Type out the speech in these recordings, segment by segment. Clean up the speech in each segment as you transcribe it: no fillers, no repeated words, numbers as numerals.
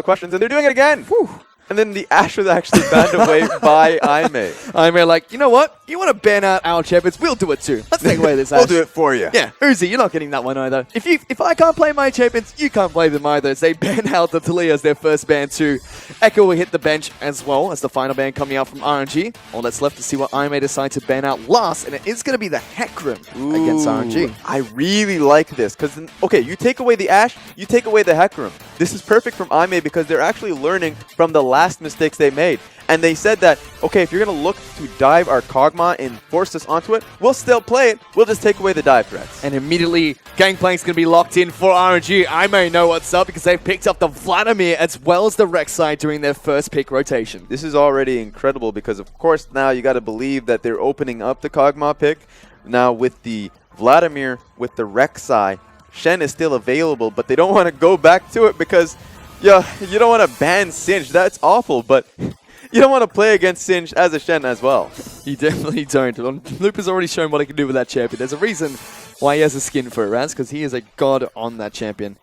questions, and they're doing it again. Whew. And then the Ashe was actually banned away by Aime. Aime like, you know what? You want to ban out our champions? We'll do it too. Let's take away this Ashe. We'll do it for you. Yeah, Uzi, you're not getting that one either. If I can't play my champions, you can't play them either. So they ban out the Talia as their first ban too. Echo will hit the bench as well as the final ban coming out from RNG. All that's left to see what Aime decide to ban out last, and it is going to be the Hecarim against RNG. I really like this because, okay, you take away the Ashe, you take away the Hecarim. This is perfect from Aime because they're actually learning from the last mistakes they made. And they said that, okay, if you're going to look to dive our Kog'Maw and force us onto it, we'll still play it. We'll just take away the dive threats. And immediately, Gangplank's going to be locked in for RNG. I may know what's up because they've picked up the Vladimir as well as the Rek'Sai during their first pick rotation. This is already incredible because, of course, now you got to believe that they're opening up the Kog'Maw pick. Now with the Vladimir, with the Rek'Sai, Shen is still available, but they don't want to go back to it because, yeah, you don't want to ban Singe. That's awful, but you don't want to play against Singe as a Shen as well. You definitely don't. Loop has already shown what he can do with that champion. There's a reason why he has a skin for it, Raz, because he is a god on that champion.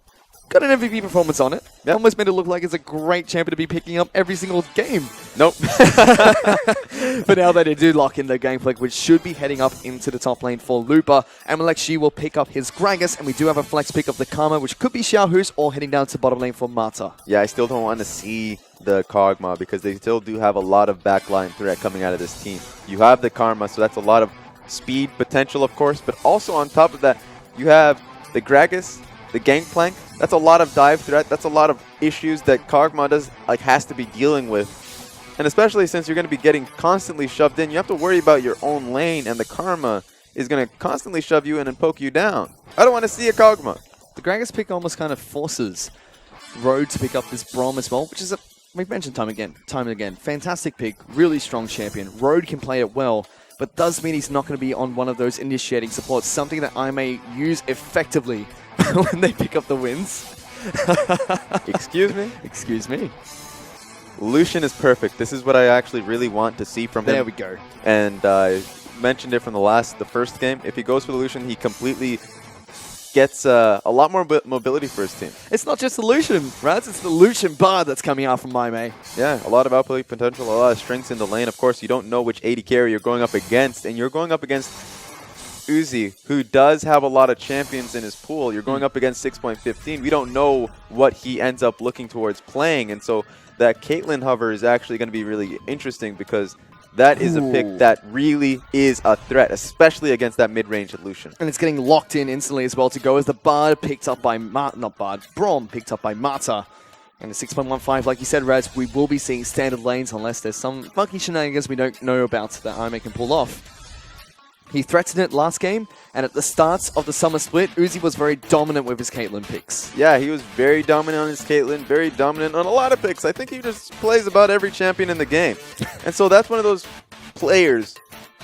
Got an MVP performance on it. Yep. Almost made it look like it's a great champion to be picking up every single game. Nope. But now that they do lock in their Gangplank, which should be heading up into the top lane for Looper, Amalekshi will pick up his Gragas, and we do have a flex pick of the Karma, which could be Xiaohu's, or heading down to bottom lane for Mata. Yeah, I still don't want to see the Kog'Maw because they still do have a lot of backline threat coming out of this team. You have the Karma, so that's a lot of speed potential, of course, but also on top of that, you have the Gragas, the Gangplank. That's a lot of dive threat. That's a lot of issues that Kog'Maw has to be dealing with. And especially since you're going to be getting constantly shoved in, you have to worry about your own lane, and the Karma is going to constantly shove you in and poke you down. I don't want to see a Kog'Maw. The Gragas pick almost kind of forces Road to pick up this Braum as well, which is we've mentioned time and again. Fantastic pick, really strong champion. Road can play it well, but does mean he's not going to be on one of those initiating supports, something that I may use effectively when they pick up the wins. Excuse me? Excuse me. Lucian is perfect. This is what I actually really want to see from him. There we go. And I mentioned it from the first game. If he goes for the Lucian, he completely gets a lot more mobility for his team. It's not just the Lucian, right? It's the Lucian bar that's coming out from Aime. Yeah, a lot of outplay potential, a lot of strengths in the lane. Of course, you don't know which AD carry you're going up against, and you're going up against Uzi, who does have a lot of champions in his pool. You're going up against 6.15. We don't know what he ends up looking towards playing, and so that Caitlyn hover is actually going to be really interesting because that is a pick that really is a threat, especially against that mid-range Lucian. And it's getting locked in instantly as well to go as the Bard picked up by Braum picked up by Mata. And the 6.15, like you said, Raz, we will be seeing standard lanes unless there's some funky shenanigans we don't know about that Aime can pull off. He threatened it last game, and at the start of the summer split, Uzi was very dominant with his Caitlyn picks. Yeah, he was very dominant on his Caitlyn, very dominant on a lot of picks. I think he just plays about every champion in the game. And so that's one of those players.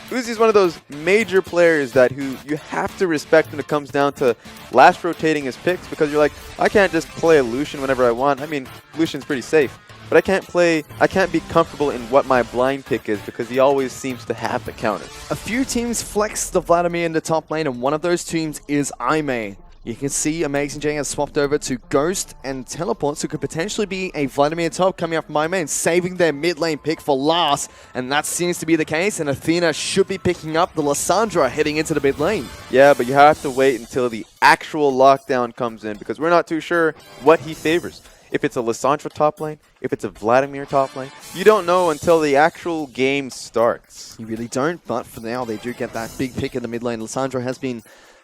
Uzi's one of those major players that you have to respect when it comes down to last rotating his picks, because you're like, I can't just play a Lucian whenever I want. I mean, Lucian's pretty safe. But I can't be comfortable in what my blind pick is because he always seems to have the counter. A few teams flex the Vladimir in the top lane, and one of those teams is Aime. You can see Amazing J has swapped over to Ghost and Teleport, so could potentially be a Vladimir top coming up from Aime and saving their mid lane pick for last. And that seems to be the case, and Athena should be picking up the Lissandra heading into the mid lane. Yeah, but you have to wait until the actual lockdown comes in because we're not too sure what he favors. If it's a Lissandra top lane, if it's a Vladimir top lane, you don't know until the actual game starts. You really don't, but for now they do get that big pick in the mid lane. Lissandra has been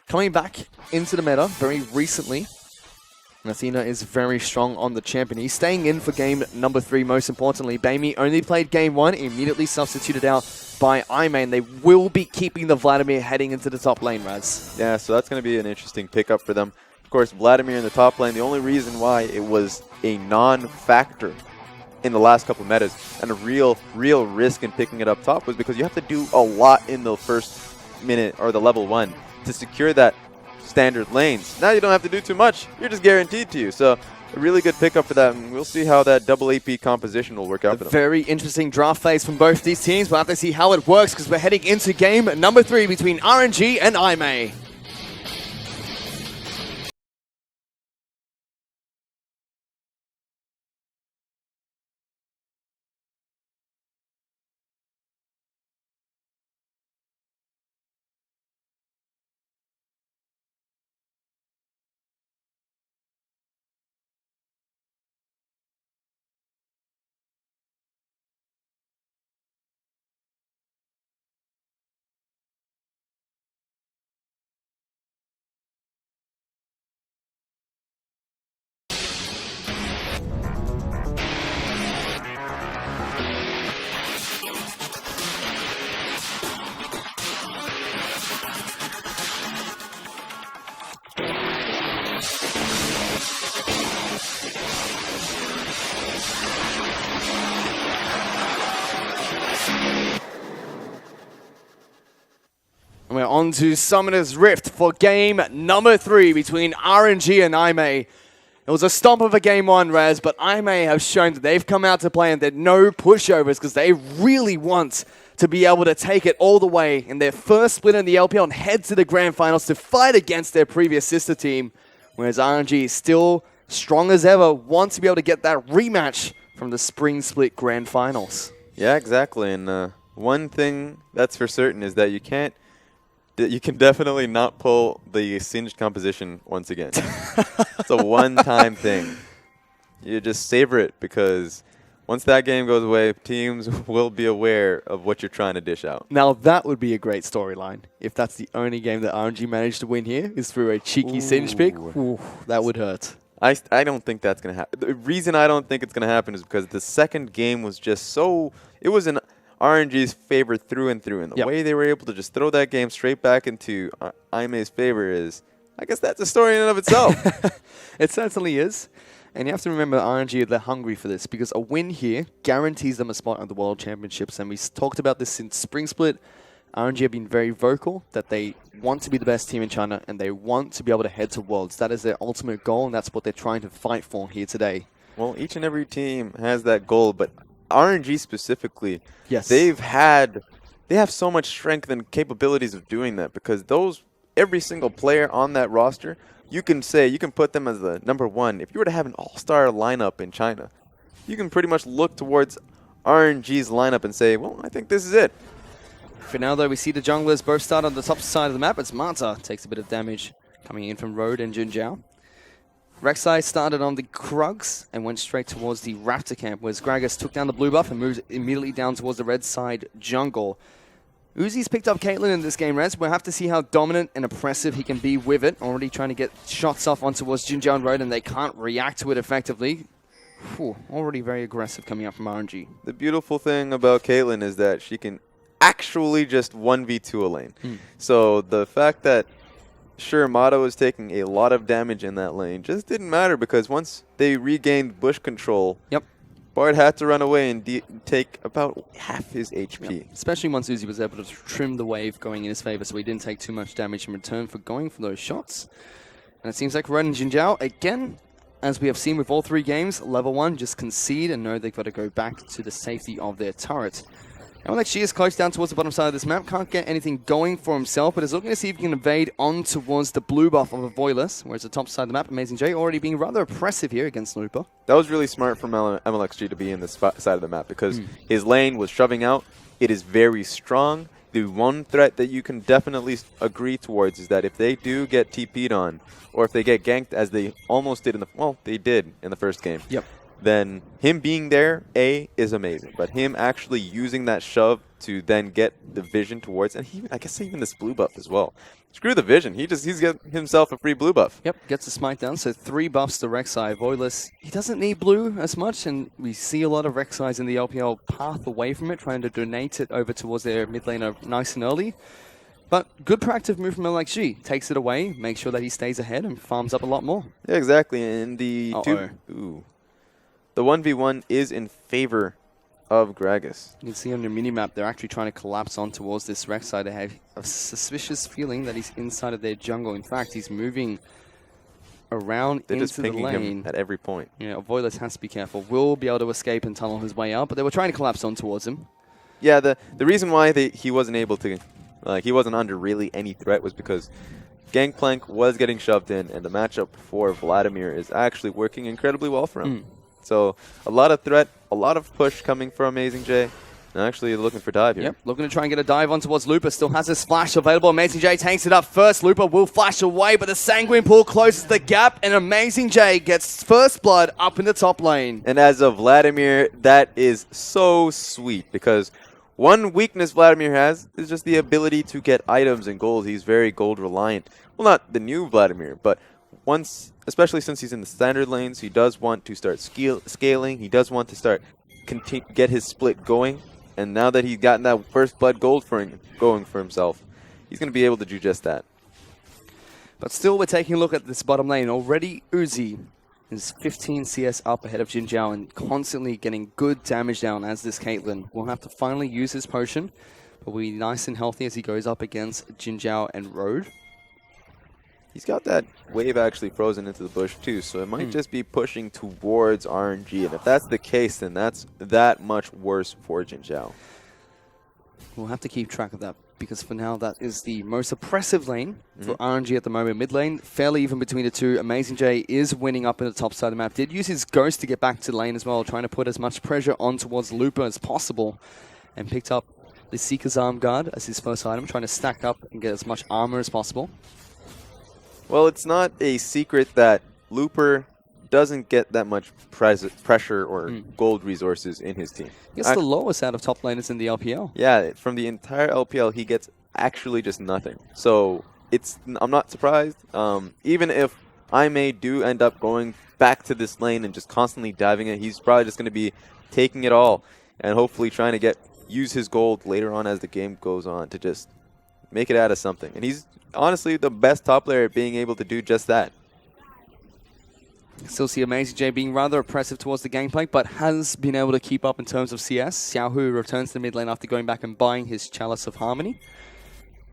coming back into the meta very recently. And Athena is very strong on the champion. He's staying in for game number 3, most importantly. Baimi only played game 1, immediately substituted out by Aime, and they will be keeping the Vladimir heading into the top lane, Raz. Yeah, so that's going to be an interesting pickup for them. Of course, Vladimir in the top lane, the only reason why it was a non-factor in the last couple of metas and a real risk in picking it up top was because you have to do a lot in the first minute or the level 1 to secure that standard lanes. Now you don't have to do too much. You're just guaranteed to you. So a really good pickup for that, and we'll see how that double AP composition will work out for them. Very interesting draft phase from both these teams. We'll have to see how it works because we're heading into game number 3 between RNG and Aime. onto Summoner's Rift for game number 3 between RNG and IMA. It was a stomp of a game 1, Raz, but IMA have shown that they've come out to play and they're no pushovers because they really want to be able to take it all the way in their first split in the LPL and head to the grand finals to fight against their previous sister team, whereas RNG is still strong as ever, want to be able to get that rematch from the spring split grand finals. Yeah, exactly. And one thing that's for certain is that you can definitely not pull the singed composition once again. It's a one-time thing. You just savor it because once that game goes away, teams will be aware of what you're trying to dish out. Now that would be a great storyline. If that's the only game that RNG managed to win here is through a cheeky Singe pick, that would hurt. I don't think that's going to happen. The reason I don't think it's going to happen is because the second game was just so... It was in RNG's favor through and through. And the way they were able to just throw that game straight back into IMA's favor is... I guess that's a story in and of itself. It certainly is. And you have to remember RNG, they're hungry for this because a win here guarantees them a spot at the World Championships. And we talked about this since Spring Split. RNG have been very vocal that they want to be the best team in China and they want to be able to head to Worlds. That is their ultimate goal and that's what they're trying to fight for here today. Well, each and every team has that goal, but RNG specifically, yes, they have so much strength and capabilities of doing that because every single player on that roster, you can put them as the #1. If you were to have an all-star lineup in China, you can pretty much look towards RNG's lineup and say, well, I think this is it. For now, though, we see the junglers both start on the top side of the map. It's Mata takes a bit of damage coming in from Road and Jinjiao. Rek'Sai started on the Krugs and went straight towards the Raptor camp, whereas Gragas took down the blue buff and moved immediately down towards the red side jungle. Uzi's picked up Caitlyn in this game, Rez. We'll have to see how dominant and oppressive he can be with it. Already trying to get shots off on towards Jinjiao and Road, and they can't react to it effectively. Already very aggressive coming out from RNG. The beautiful thing about Caitlyn is that she can actually just 1v2 a lane. So the fact that, sure, Mata was taking a lot of damage in that lane just didn't matter because once they regained bush control, Bard had to run away and take about half his HP. Especially once Uzi was able to trim the wave going in his favor, so he didn't take too much damage in return for going for those shots. And it seems like Ren and Jinjiao, again, as we have seen with all 3 games, level 1, just concede and know they've got to go back to the safety of their turret. Now, like she is close down towards the bottom side of this map, can't get anything going for himself, but is looking to see if he can evade on towards the blue buff of a Voilus, whereas the top side of the map, Amazing J, already being rather oppressive here against Looper. That was really smart from MLXG to be in this side of the map because his lane was shoving out. It is very strong. The one threat that you can definitely agree towards is that if they do get TP'd on, or if they get ganked as they almost did they did in the first game. Then him being there, is amazing. But him actually using that shove to then get the vision towards, and I guess even this blue buff as well. Screw the vision. He's got himself a free blue buff. Gets the smite down. So 3 buffs to Rek'Sai. Voilus, he doesn't need blue as much, and we see a lot of Rek'Sais in the LPL path away from it, trying to donate it over towards their mid laner nice and early. But good proactive move from LXG. Takes it away, makes sure that he stays ahead and farms up a lot more. Yeah, exactly. And the the 1v1 is in favor of Gragas. You can see on your minimap, they're actually trying to collapse on towards this Rek'Sai. They have a suspicious feeling that he's inside of their jungle. In fact, he's moving around into the lane. Him at every point. Yeah, Voilus has to be careful. Will be able to escape and tunnel his way out, but they were trying to collapse on towards him. Yeah, the reason why he wasn't able to, he wasn't under really any threat was because Gangplank was getting shoved in, and the matchup for Vladimir is actually working incredibly well for him. So a lot of threat, a lot of push coming from Amazing J. And actually looking for dive here. Looking to try and get a dive on towards Looper. Still has his splash available. Amazing J tanks it up first. Looper will flash away, but the Sanguine Pool closes the gap, and Amazing J gets first blood up in the top lane. And as of Vladimir, that is so sweet because one weakness Vladimir has is just the ability to get items and gold. He's very gold reliant. Well, not the new Vladimir, but once, especially since he's in the standard lanes, he does want to start scaling. He does want to start get his split going. And now that he's gotten that first blood gold going for himself, he's going to be able to do just that. But still, we're taking a look at this bottom lane. Already, Uzi is 15 CS up ahead of Jinjiao and constantly getting good damage down as this Caitlyn will have to finally use his potion. but will be nice and healthy as he goes up against Jin Zhao and Road. He's got that wave actually frozen into the bush too, so it might just be pushing towards RNG. And if that's the case, then that's that much worse for Jin Zhao. We'll have to keep track of that, because for now that is the most oppressive lane for RNG at the moment. Mid lane, fairly even between the two. Amazing J is winning up in the top side of the map. Did use his Ghost to get back to lane as well, trying to put as much pressure on towards Looper as possible. And picked up the Seeker's Arm Guard as his first item, trying to stack up and get as much armor as possible. Well, it's not a secret that Looper doesn't get that much pressure or gold resources in his team. He's the lowest out of top laners in the LPL. Yeah, from the entire LPL, he gets actually just nothing. So I'm not surprised. Even if I do end up going back to this lane and just constantly diving it, he's probably just going to be taking it all and hopefully trying to use his gold later on as the game goes on to just make it out of something. And he's honestly the best top player at being able to do just that. Still see Amazing J being rather oppressive towards the gangplank, but has been able to keep up in terms of CS. Xiaohu returns to the mid lane after going back and buying his Chalice of Harmony.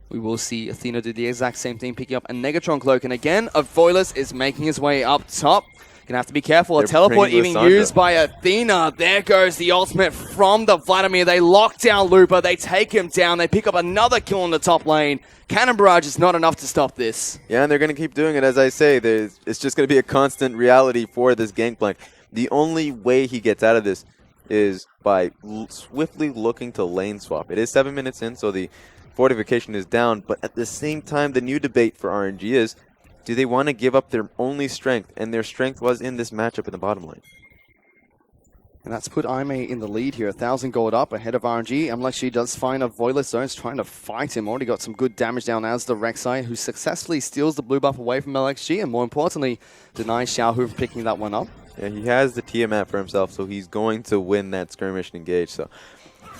We will see Athena do the exact same thing, picking up a Negatron Cloak. And again, Avoilus is making his way up top. Gonna have to be careful. A teleport even used by Athena. There goes the ultimate from the Vladimir. They lock down Looper. They take him down. They pick up another kill in the top lane. Cannon Barrage is not enough to stop this. Yeah, and they're going to keep doing it. As I say, it's just going to be a constant reality for this Gangplank. The only way he gets out of this is by swiftly looking to lane swap. It is 7 minutes in, so the fortification is down. But at the same time, the new debate for RNG is, do they want to give up their only strength? And their strength was in this matchup in the bottom lane. And that's put Aime in the lead here. 1,000 gold up ahead of RNG. MLXG does find a Voidless Zones trying to fight him. Already got some good damage down as the Rek'Sai, who successfully steals the blue buff away from MLXG and more importantly, denies Xiaohu from picking that one up. Yeah, he has the Tiamat for himself, so he's going to win that skirmish and engage. So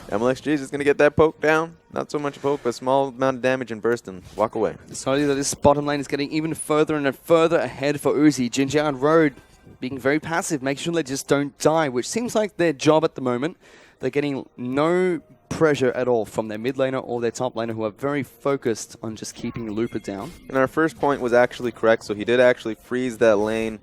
MLXG is just going to get that poke down. Not so much a poke, but a small amount of damage and burst and walk away. Slowly, that this bottom lane is getting even further and further ahead for Uzi. Jin Zhao and Road being very passive, making sure they just don't die, which seems like their job at the moment. They're getting no pressure at all from their mid laner or their top laner, who are very focused on just keeping Looper down. And our first point was actually correct, so he did actually freeze that lane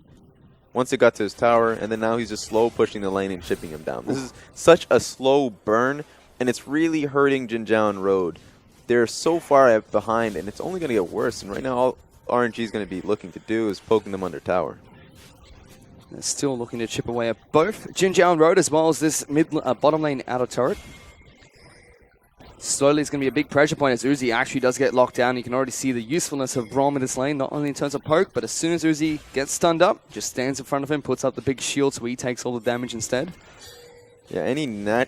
once it got to his tower, and then now he's just slow pushing the lane and chipping him down. This is such a slow burn, and it's really hurting Jin Zhao and Road. They're so far behind, and it's only going to get worse, and right now all RNG is going to be looking to do is poking them under tower. They're still looking to chip away at both Jin Zhao and Road, as well as this bottom lane outer turret. Slowly, it's going to be a big pressure point as Uzi actually does get locked down. You can already see the usefulness of Rom in this lane, not only in terms of poke, but as soon as Uzi gets stunned up, just stands in front of him, puts up the big shield so he takes all the damage instead. Yeah,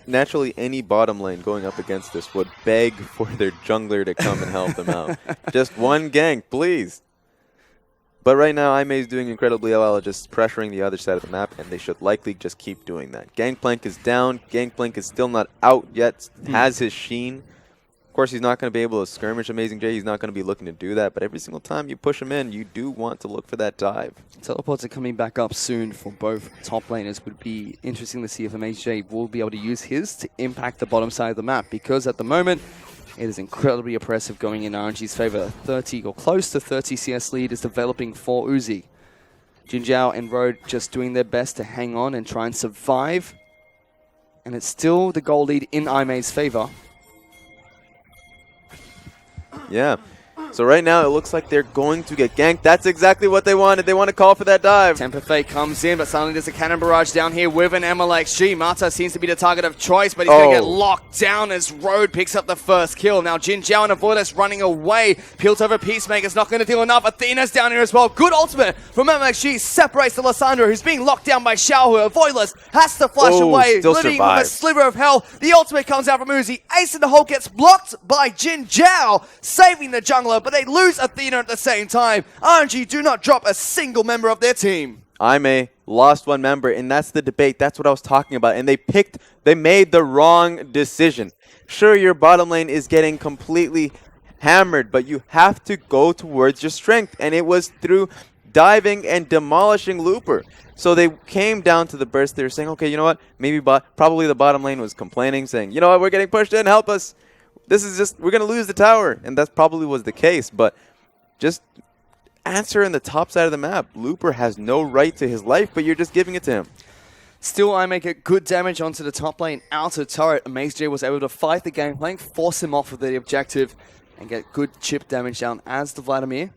naturally any bottom lane going up against this would beg for their jungler to come and help them out. Just one gank, please. But right now, Aime is doing incredibly well, just pressuring the other side of the map, and they should likely just keep doing that. Gangplank is down. Gangplank is still not out yet. Has his sheen. Of course, he's not going to be able to skirmish Amazing J. He's not going to be looking to do that. But every single time you push him in, you do want to look for that dive. Teleports are coming back up soon for both top laners. Would be interesting to see if Amazing J will be able to use his to impact the bottom side of the map, because at the moment, it is incredibly oppressive going in RNG's favor. 30 or close to 30 CS lead is developing for Uzi. Jin Zhao and Road just doing their best to hang on and try and survive. And it's still the goal lead in Aime's favor. Yeah. So right now, it looks like they're going to get ganked. That's exactly what they wanted. They want to call for that dive. Temper Fate comes in, but suddenly there's a cannon barrage down here with an MLXG. Mata seems to be the target of choice, but he's going to get locked down as Road picks up the first kill. Now Jin Zhao and Avoidless running away. Peeled over Peacemaker's not going to deal enough. Athena's down here as well. Good ultimate from MLXG. Separates the Lissandra, who's being locked down by Xiaohu. Avoidless has to flash away, living with a sliver of hell. The ultimate comes out from Uzi. Ace in the hole gets blocked by Jin Zhao, saving the jungler, but they lose Athena at the same time. RNG do not drop a single member of their team. Aime lost one member, and that's the debate. That's what I was talking about. And they made the wrong decision. Sure, your bottom lane is getting completely hammered, but you have to go towards your strength. And it was through diving and demolishing Looper. So they came down to the burst. They were saying, okay, you know what? Maybe probably the bottom lane was complaining, saying, you know what, we're getting pushed in, help us. this is just, we're going to lose the tower. And that probably was the case. But just answer in the top side of the map. Looper has no right to his life, but you're just giving it to him. Still, I make it good damage onto the top lane, outer turret. AmazeJ was able to fight the gangplank, force him off of the objective, and get good chip damage down as the Vladimir.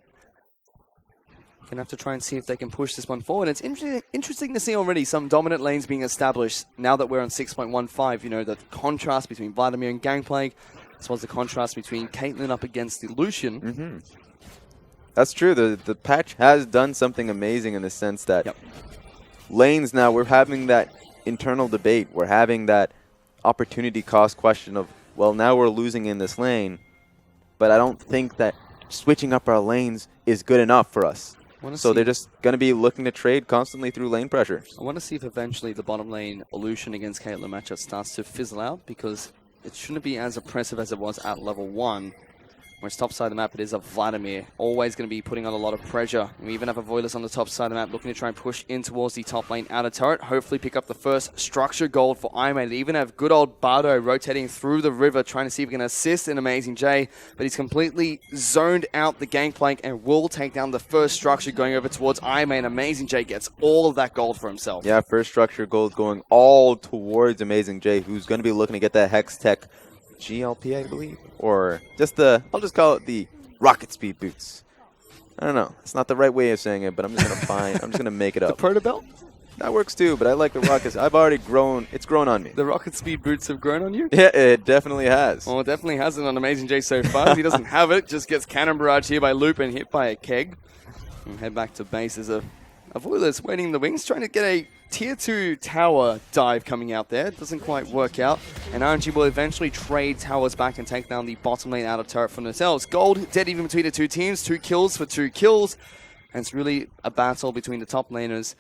Gonna have to try and see if they can push this one forward. It's interesting to see already some dominant lanes being established now that we're on 6.15. You know, the contrast between Vladimir and Gangplank, as well as the contrast between Caitlyn up against the Lucian. Mm-hmm. That's true. The patch has done something amazing in the sense that lanes now, we're having that internal debate. We're having that opportunity cost question of, well, now we're losing in this lane, but I don't think that switching up our lanes is good enough for us. So they're just going to be looking to trade constantly through lane pressure. I want to see if eventually the bottom lane Lucian against Caitlyn matchup starts to fizzle out, because it shouldn't be as oppressive as it was at level 1. Whereas top side of the map, it is a Vladimir. Always going to be putting on a lot of pressure. We even have a Voidless on the top side of the map looking to try and push in towards the top lane outer turret. Hopefully pick up the first structure gold for Imei. They even have good old Bardo rotating through the river, trying to see if he can assist in AmazeJ. But he's completely zoned out the gangplank and will take down the first structure going over towards Imei. And AmazeJ gets all of that gold for himself. Yeah, first structure gold going all towards AmazeJ, who's going to be looking to get that Hex Tech GLP, I believe, or just I'll just call it the rocket speed boots. I don't know. It's not the right way of saying it, but I'm just going to I'm just going to make it up. The Protobelt? That works too, but I like the rockets. I've already grown. It's grown on me. The rocket speed boots have grown on you? Yeah, it definitely has. Well, it definitely hasn't on AmazeJ so far. He doesn't have it. Just gets cannon barrage here by Loop and hit by a keg. And head back to base as a Voidless waiting in the wings, trying to get a tier 2 tower dive coming out there. Doesn't quite work out. And RNG will eventually trade towers back and take down the bottom lane outer turret for themselves. Gold dead even between the two teams. 2 kills for 2 kills. And it's really a battle between the top laners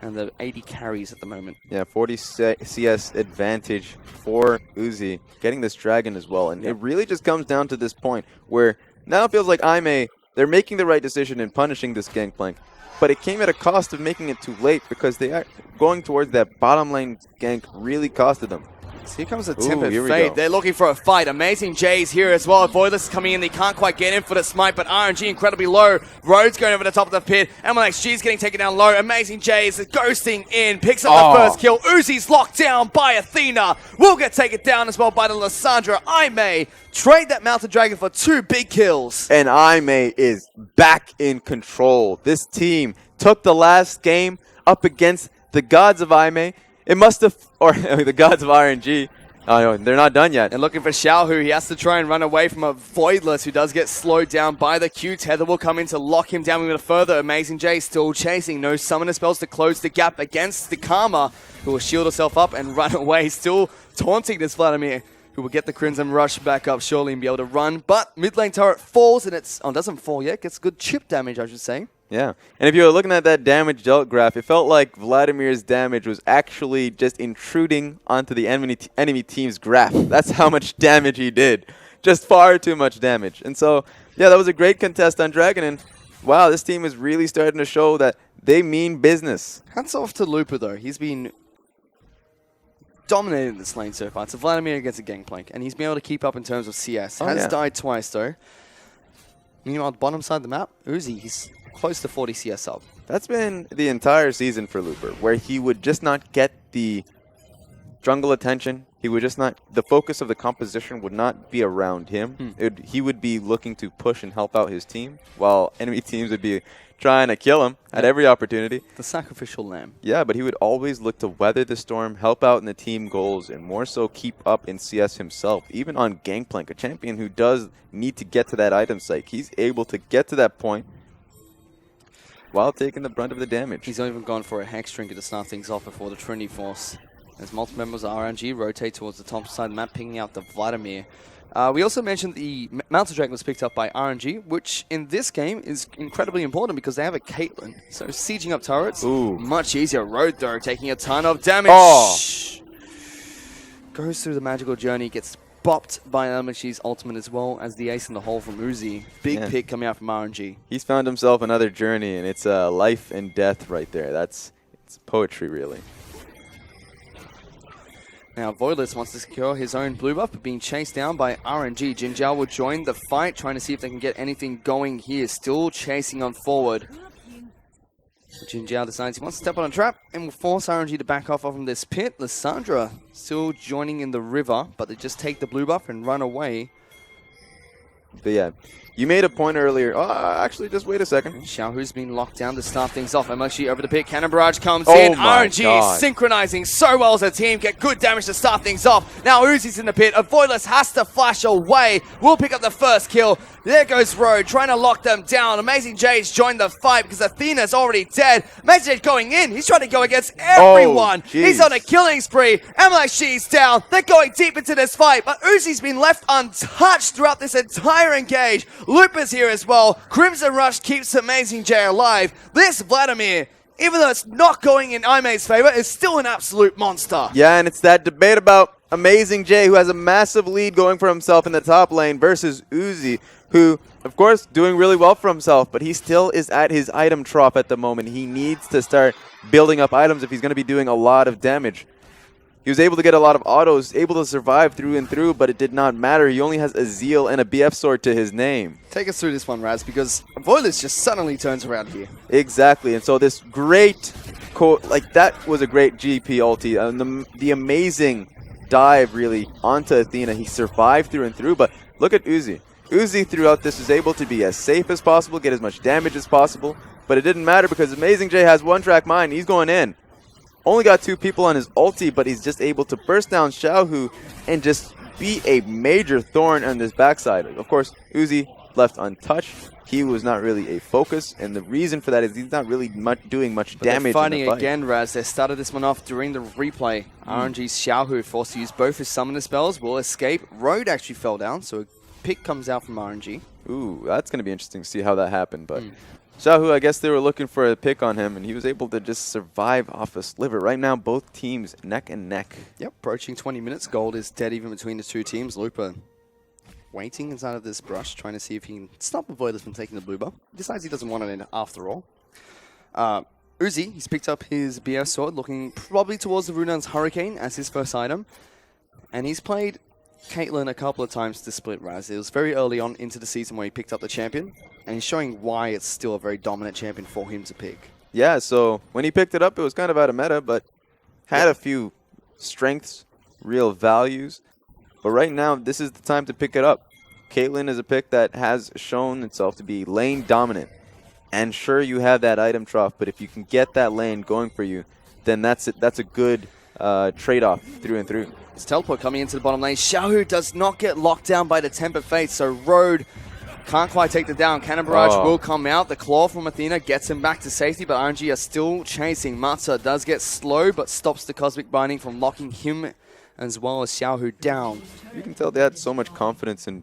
and the 80 carries at the moment. Yeah, 40 CS advantage for Uzi, getting this dragon as well. And it really just comes down to this point where now it feels like Imei, they're making the right decision in punishing this gangplank. But it came at a cost of making it too late, because they are going towards that bottom lane gank really costed them. So here comes a Tempered Fate. They're looking for a fight. AmazeJ's here as well. Voidless is coming in. They can't quite get in for the smite, but RNG incredibly low. Rhodes going over the top of the pit. MLXG's getting taken down low. AmazeJ is ghosting in. Picks up the first kill. Uzi's locked down by Athena. Will get taken down as well by the Lissandra. Imei trade that Mountain Dragon for 2 big kills. And Imei is back in control. This team took the last game up against the gods of Imei. It must have, or the gods of RNG. Oh, no, they're not done yet. And looking for Xiaohu, he has to try and run away from a Voidless who does get slowed down by the Q. Tether will come in to lock him down even further. AmazeJ still chasing. No summoner spells to close the gap against the Karma, who will shield herself up and run away. Still taunting this Vladimir, who will get the Crimson Rush back up surely and be able to run. But mid lane turret falls, and it's doesn't fall yet. Gets good chip damage, I should say. Yeah, and if you were looking at that damage dealt graph, it felt like Vladimir's damage was actually just intruding onto the enemy team's graph. That's how much damage he did. Just far too much damage. And so, yeah, that was a great contest on Dragon, and wow, this team is really starting to show that they mean business. Hats off to Looper, though. He's been dominating this lane so far. It's a Vladimir against a Gangplank, and he's been able to keep up in terms of CS. Has died twice, though. Meanwhile, the bottom side of the map, Uzi, he's close to 40 CS up. That's been the entire season for Looper, where he would just not get the jungle attention. He would just not, the focus of the composition would not be around him. He would be looking to push and help out his team, while enemy teams would be trying to kill him at every opportunity. The sacrificial lamb. Yeah, but he would always look to weather the storm, help out in the team goals, and more so keep up in CS himself. Even on Gangplank, a champion who does need to get to that item site, he's able to get to that point while taking the brunt of the damage. He's even gone for a Hex Drinker to start things off before the Trinity Force. As multiple members of RNG rotate towards the top side of the map, picking out the Vladimir. We also mentioned the Mountain Dragon was picked up by RNG, which in this game is incredibly important because they have a Caitlyn. So sieging up turrets, much easier. Road though, taking a ton of damage. Goes through the magical journey, gets bopped by LMXG's ultimate as well as the ace in the hole from Uzi. Big pick coming out from RNG. He's found himself another journey, and it's life and death right there. It's poetry, really. Now, Voiles wants to secure his own blue buff, but being chased down by RNG. Jinjiao will join the fight, trying to see if they can get anything going here. Still chasing on forward. Jinjiao decides he wants to step on a trap and will force RNG to back off from this pit. Lissandra still joining in the river, but they just take the blue buff and run away. But yeah, you made a point earlier. Oh, actually, just wait a second. Xiaohu's been locked down to start things off. MLG over the pit. Cannon Barrage comes Oh in. my RNG God. synchronizing so well as a team. Get good damage to start things off. Now Uzi's in the pit. Avoidless has to flash away. Will pick up the first kill. There goes Road trying to lock them down. Amazing J's joined the fight because Athena's already dead. Amazing J's going in. He's trying to go against everyone. He's on a killing spree. MLG's down. They're going deep into this fight, but Uzi's been left untouched throughout this entire engage. Looper's here as well. Crimson Rush keeps Amazing J alive. This Vladimir, even though it's not going in Aime's favor, is still an absolute monster. Yeah, and it's that debate about Amazing J, who has a massive lead going for himself in the top lane, versus Uzi, who, of course, doing really well for himself, but he still is at his item trough at the moment. He needs to start building up items if he's going to be doing a lot of damage. He was able to get a lot of autos, able to survive through and through, but it did not matter. He only has a Zeal and a BF sword to his name. Take us through this one, Raz, because Voiles just suddenly turns around here. Exactly, and so this great, that was a great GP ulti, and the amazing dive really onto Athena. He survived through and through, but look at Uzi. Uzi throughout this was able to be as safe as possible, get as much damage as possible, but it didn't matter because Amazing J has one-track mind. He's going in. Only got 2 people on his ulti, but he's just able to burst down Xiaohu and just be a major thorn on this backside. Of course, Uzi left untouched. He was not really a focus, and the reason for that is he's not really doing much damage. They're fighting in the fight. again, Raz. They started this one off during the replay. RNG's Xiaohu forced to use both his summoner spells, will escape. Road actually fell down, so a pick comes out from RNG. Ooh, that's going to be interesting to see how that happened, but Xiaohu, I guess they were looking for a pick on him, and he was able to just survive off a sliver. Right now, both teams neck and neck. Yep, approaching 20 minutes. Gold is dead even between the two teams. Looper waiting inside of this brush, trying to see if he can stop Avoiders from taking the blue buff. Decides he doesn't want it in after all. Uzi, he's picked up his BF sword, looking probably towards the Runan's Hurricane as his first item. And he's played Caitlyn a couple of times to split Raz. It was very early on into the season where he picked up the champion, and he's showing why it's still a very dominant champion for him to pick. Yeah, so when he picked it up, it was kind of out of meta, but had a few strengths, real values. But right now, this is the time to pick it up. Caitlyn is a pick that has shown itself to be lane dominant. And sure, you have that item trough, but if you can get that lane going for you, then that's a good trade-off through and through. His teleport coming into the bottom lane. Xiaohu does not get locked down by the Temper Fate, so Road can't quite take them down. Cannon Barrage will come out. The Claw from Athena gets him back to safety, but RNG are still chasing. Matza does get slow, but stops the Cosmic Binding from locking him as well as Xiaohu down. You can tell they had so much confidence in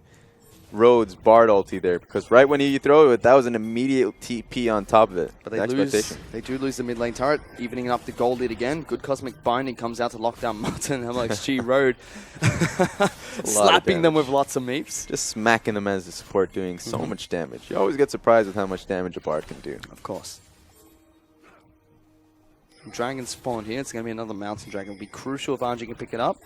Rhodes' Bard ulti there, because right when you throw it, that was an immediate TP on top of it. But they do lose the mid lane turret, evening up the gold lead again. Good Cosmic Binding comes out to lock down Martin and MLXG Road, slapping them with lots of meeps. Just smacking them as a support, doing so much damage. You always get surprised with how much damage a Bard can do. Of course. Dragon spawned here. It's going to be another Mountain Dragon. It will be crucial if RNG can pick it up.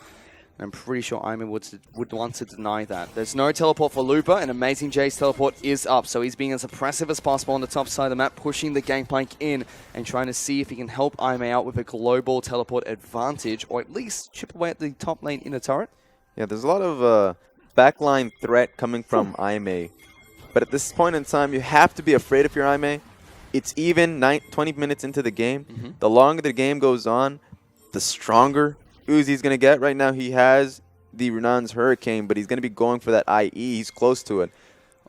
I'm pretty sure Aimer would want to deny that. There's no teleport for Looper, and Amazing J's teleport is up, so he's being as oppressive as possible on the top side of the map, pushing the gangplank in and trying to see if he can help Aimer out with a global teleport advantage, or at least chip away at the top lane in the turret. Yeah, there's a lot of backline threat coming from Aimer, but at this point in time, you have to be afraid of your Aimer. It's even 20 minutes into the game. The longer the game goes on, the stronger Uzi's going to get. Right now, he has the Runan's Hurricane, but he's going to be going for that IE. He's close to it.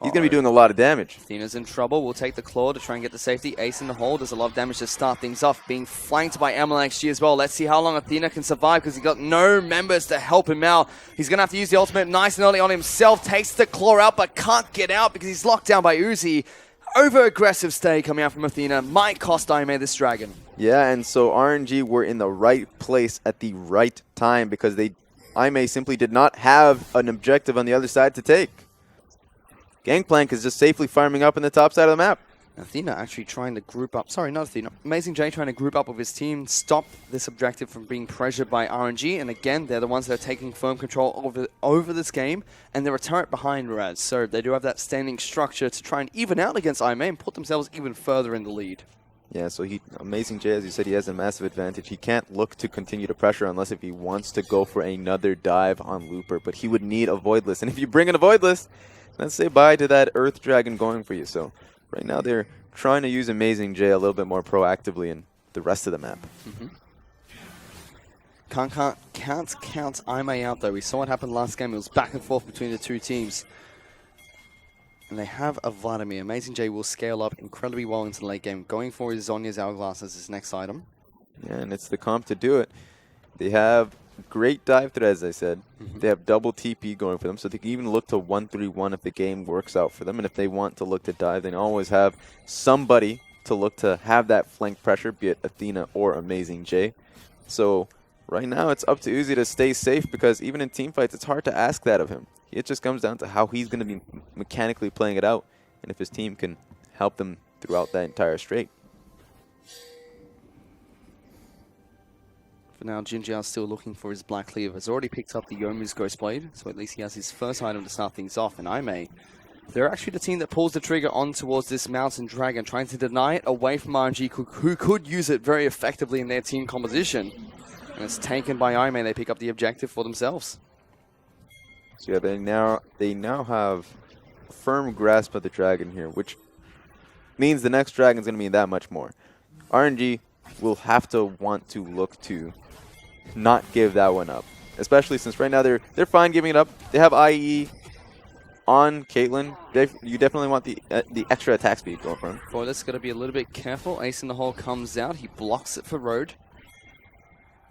He's going to be doing a lot of damage. Athena's in trouble. We'll take the Claw to try and get the safety. Ace in the hole does a lot of damage to start things off. Being flanked by MLXG as well. Let's see how long Athena can survive because he's got no members to help him out. He's going to have to use the ultimate nice and early on himself. Takes the Claw out but can't get out because he's locked down by Uzi. Over-aggressive stay coming out from Athena might cost Aimer this dragon. Yeah, and so RNG were in the right place at the right time because Aimer simply did not have an objective on the other side to take. Gangplank is just safely farming up in the top side of the map. Athena actually trying to group up. Sorry, not Athena. Amazing J trying to group up with his team, stop this objective from being pressured by RNG. And again, they're the ones that are taking firm control over this game. And they're a turret behind Raz. So they do have that standing structure to try and even out against IMA and put themselves even further in the lead. Yeah, so Amazing J, as you said, he has a massive advantage. He can't look to continue to pressure unless if he wants to go for another dive on Looper. But he would need a Voidless. And if you bring in a Voidless, let's say bye to that Earth Dragon going for you. So right now they're trying to use Amazing J a little bit more proactively in the rest of the map. Can't count IMA out though. We saw what happened last game. It was back and forth between the two teams. And they have a Vladimir. Amazing J will scale up incredibly well into the late game, going for his Zhonya's Hourglass as his next item. Yeah, and it's the comp to do it. They have great dive threat, as I said. They have double TP going for them, so they can even look to 1-3-1 if the game works out for them. And if they want to look to dive, they always have somebody to look to have that flank pressure, be it Athena or Amazing J. So right now it's up to Uzi to stay safe, because even in team fights, it's hard to ask that of him. It just comes down to how he's going to be mechanically playing it out, and if his team can help them throughout that entire straight. For now, Jinjiao's still looking for his Black Cleaver. Has already picked up the Yomu's Ghostblade, so at least he has his first item to start things off. And IMA, they're actually the team that pulls the trigger on towards this Mountain Dragon, trying to deny it away from RNG, who could use it very effectively in their team composition. And it's taken by IMA, and they pick up the objective for themselves. So yeah, they now have a firm grasp of the dragon here, which means the next dragon's going to mean that much more. RNG will have to want to look to not give that one up, especially since right now they're fine giving it up. They have IE on Caitlyn. You definitely want the extra attack speed going for him. Boy, that's got to be a little bit careful. Ace in the hole comes out. He blocks it for Road.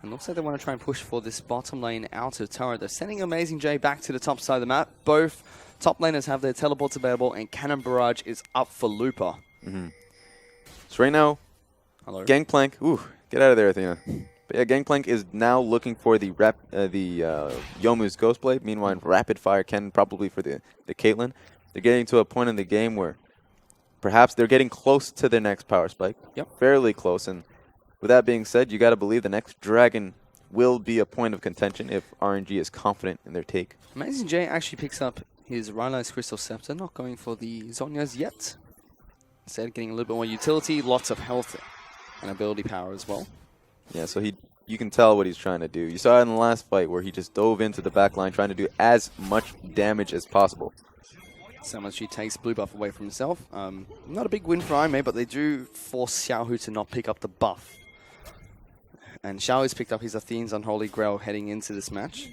And looks like they want to try and push for this bottom lane outer turret. They're sending Amazing J back to the top side of the map. Both top laners have their teleports available, and Cannon Barrage is up for Looper. So right now, Hello. Gangplank, ooh, get out of there, Athena. But yeah, Gangplank is now looking for the Yomu's Ghostblade. Meanwhile, Rapid Fire Cannon probably for the Caitlyn. They're getting to a point in the game where perhaps they're getting close to their next power spike. Yep. Fairly close. And with that being said, you got to believe the next dragon will be a point of contention if RNG is confident in their take. Amazing J actually picks up his Rylai's Crystal Scepter, not going for the Zhonya's yet. Instead, getting a little bit more utility, lots of health and ability power as well. Yeah, so you can tell what he's trying to do. You saw it in the last fight where he just dove into the back line trying to do as much damage as possible. She takes blue buff away from himself. Not a big win for IMA, but they do force Xiaohu to not pick up the buff. And Xiaohu's picked up his Athene's Unholy Grail heading into this match.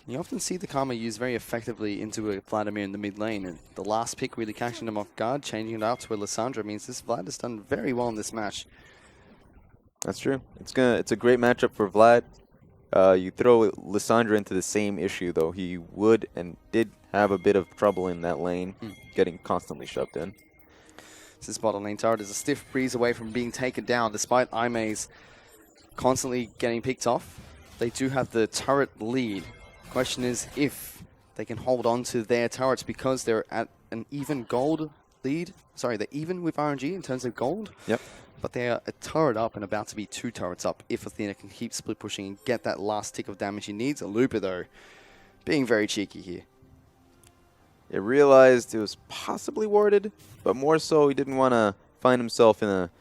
You often see the Karma used very effectively into a Vladimir in the mid lane, and the last pick really catching him off guard, changing it out to a Lissandra means this Vlad has done very well in this match. That's true. It's a great matchup for Vlad. You throw Lissandra into the same issue, though. He would and did have a bit of trouble in that lane, getting constantly shoved in. This bottom lane turret is a stiff breeze away from being taken down, despite IMA's constantly getting picked off. They do have the turret lead. Question is if they can hold on to their turrets, because they're at an even gold lead. Sorry, they're even with RNG in terms of gold. Yep. But they are a turret up and about to be 2 turrets up if Athena can keep split pushing and get that last tick of damage he needs. A Looper, though, being very cheeky here. It realized it was possibly warded, but more so he didn't want to find himself in a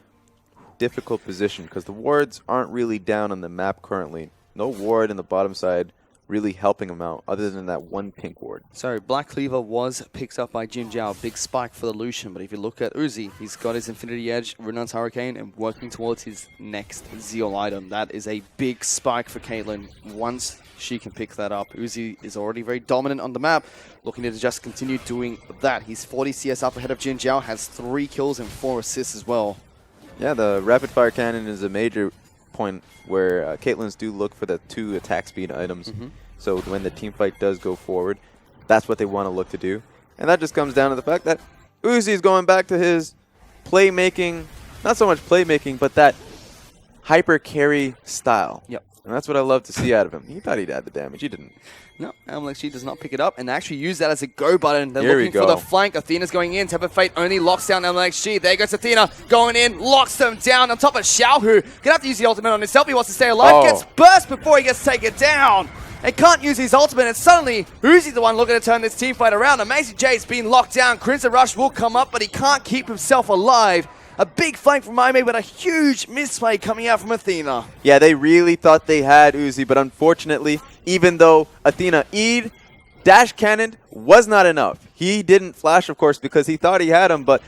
difficult position because the wards aren't really down on the map currently. No ward in the bottom side really helping him out other than that one pink ward. So Black Cleaver was picked up by Jin Jiao. Big spike for the Lucian, but if you look at Uzi, he's got his Infinity Edge, Runon's Hurricane, and working towards his next Zeal item. That is a big spike for Caitlyn once she can pick that up. Uzi is already very dominant on the map, looking to just continue doing that. He's 40 CS up ahead of Jin Jiao, has 3 kills and 4 assists as well. Yeah, the Rapid Fire Cannon is a major point where Caitlyn's do look for the 2 attack speed items. So when the team fight does go forward, that's what they want to look to do. And that just comes down to the fact that Uzi is going back to his playmaking, not so much playmaking, but that hyper carry style. Yep. And that's what I love to see out of him. He thought he'd add the damage. He didn't. No, LMXG does not pick it up and actually use that as a go button. They're Here we looking for go. the flank. Athena's going in. Temper Fate only locks down LMXG. There goes Athena going in, locks them down on top of Xiao, who gonna have to use the ultimate on himself. He wants to stay alive. Oh. Gets burst before he gets taken down. And can't use his ultimate, and suddenly Uzi's the one looking to turn this team fight around. Amazing J's been locked down. Crimson Rush will come up, but he can't keep himself alive. A big flank from Aimee, but a huge misplay coming out from Athena. Yeah, they really thought they had Uzi, but unfortunately, even though Athena E'd, dash cannon was not enough. He didn't flash, of course, because he thought he had him, but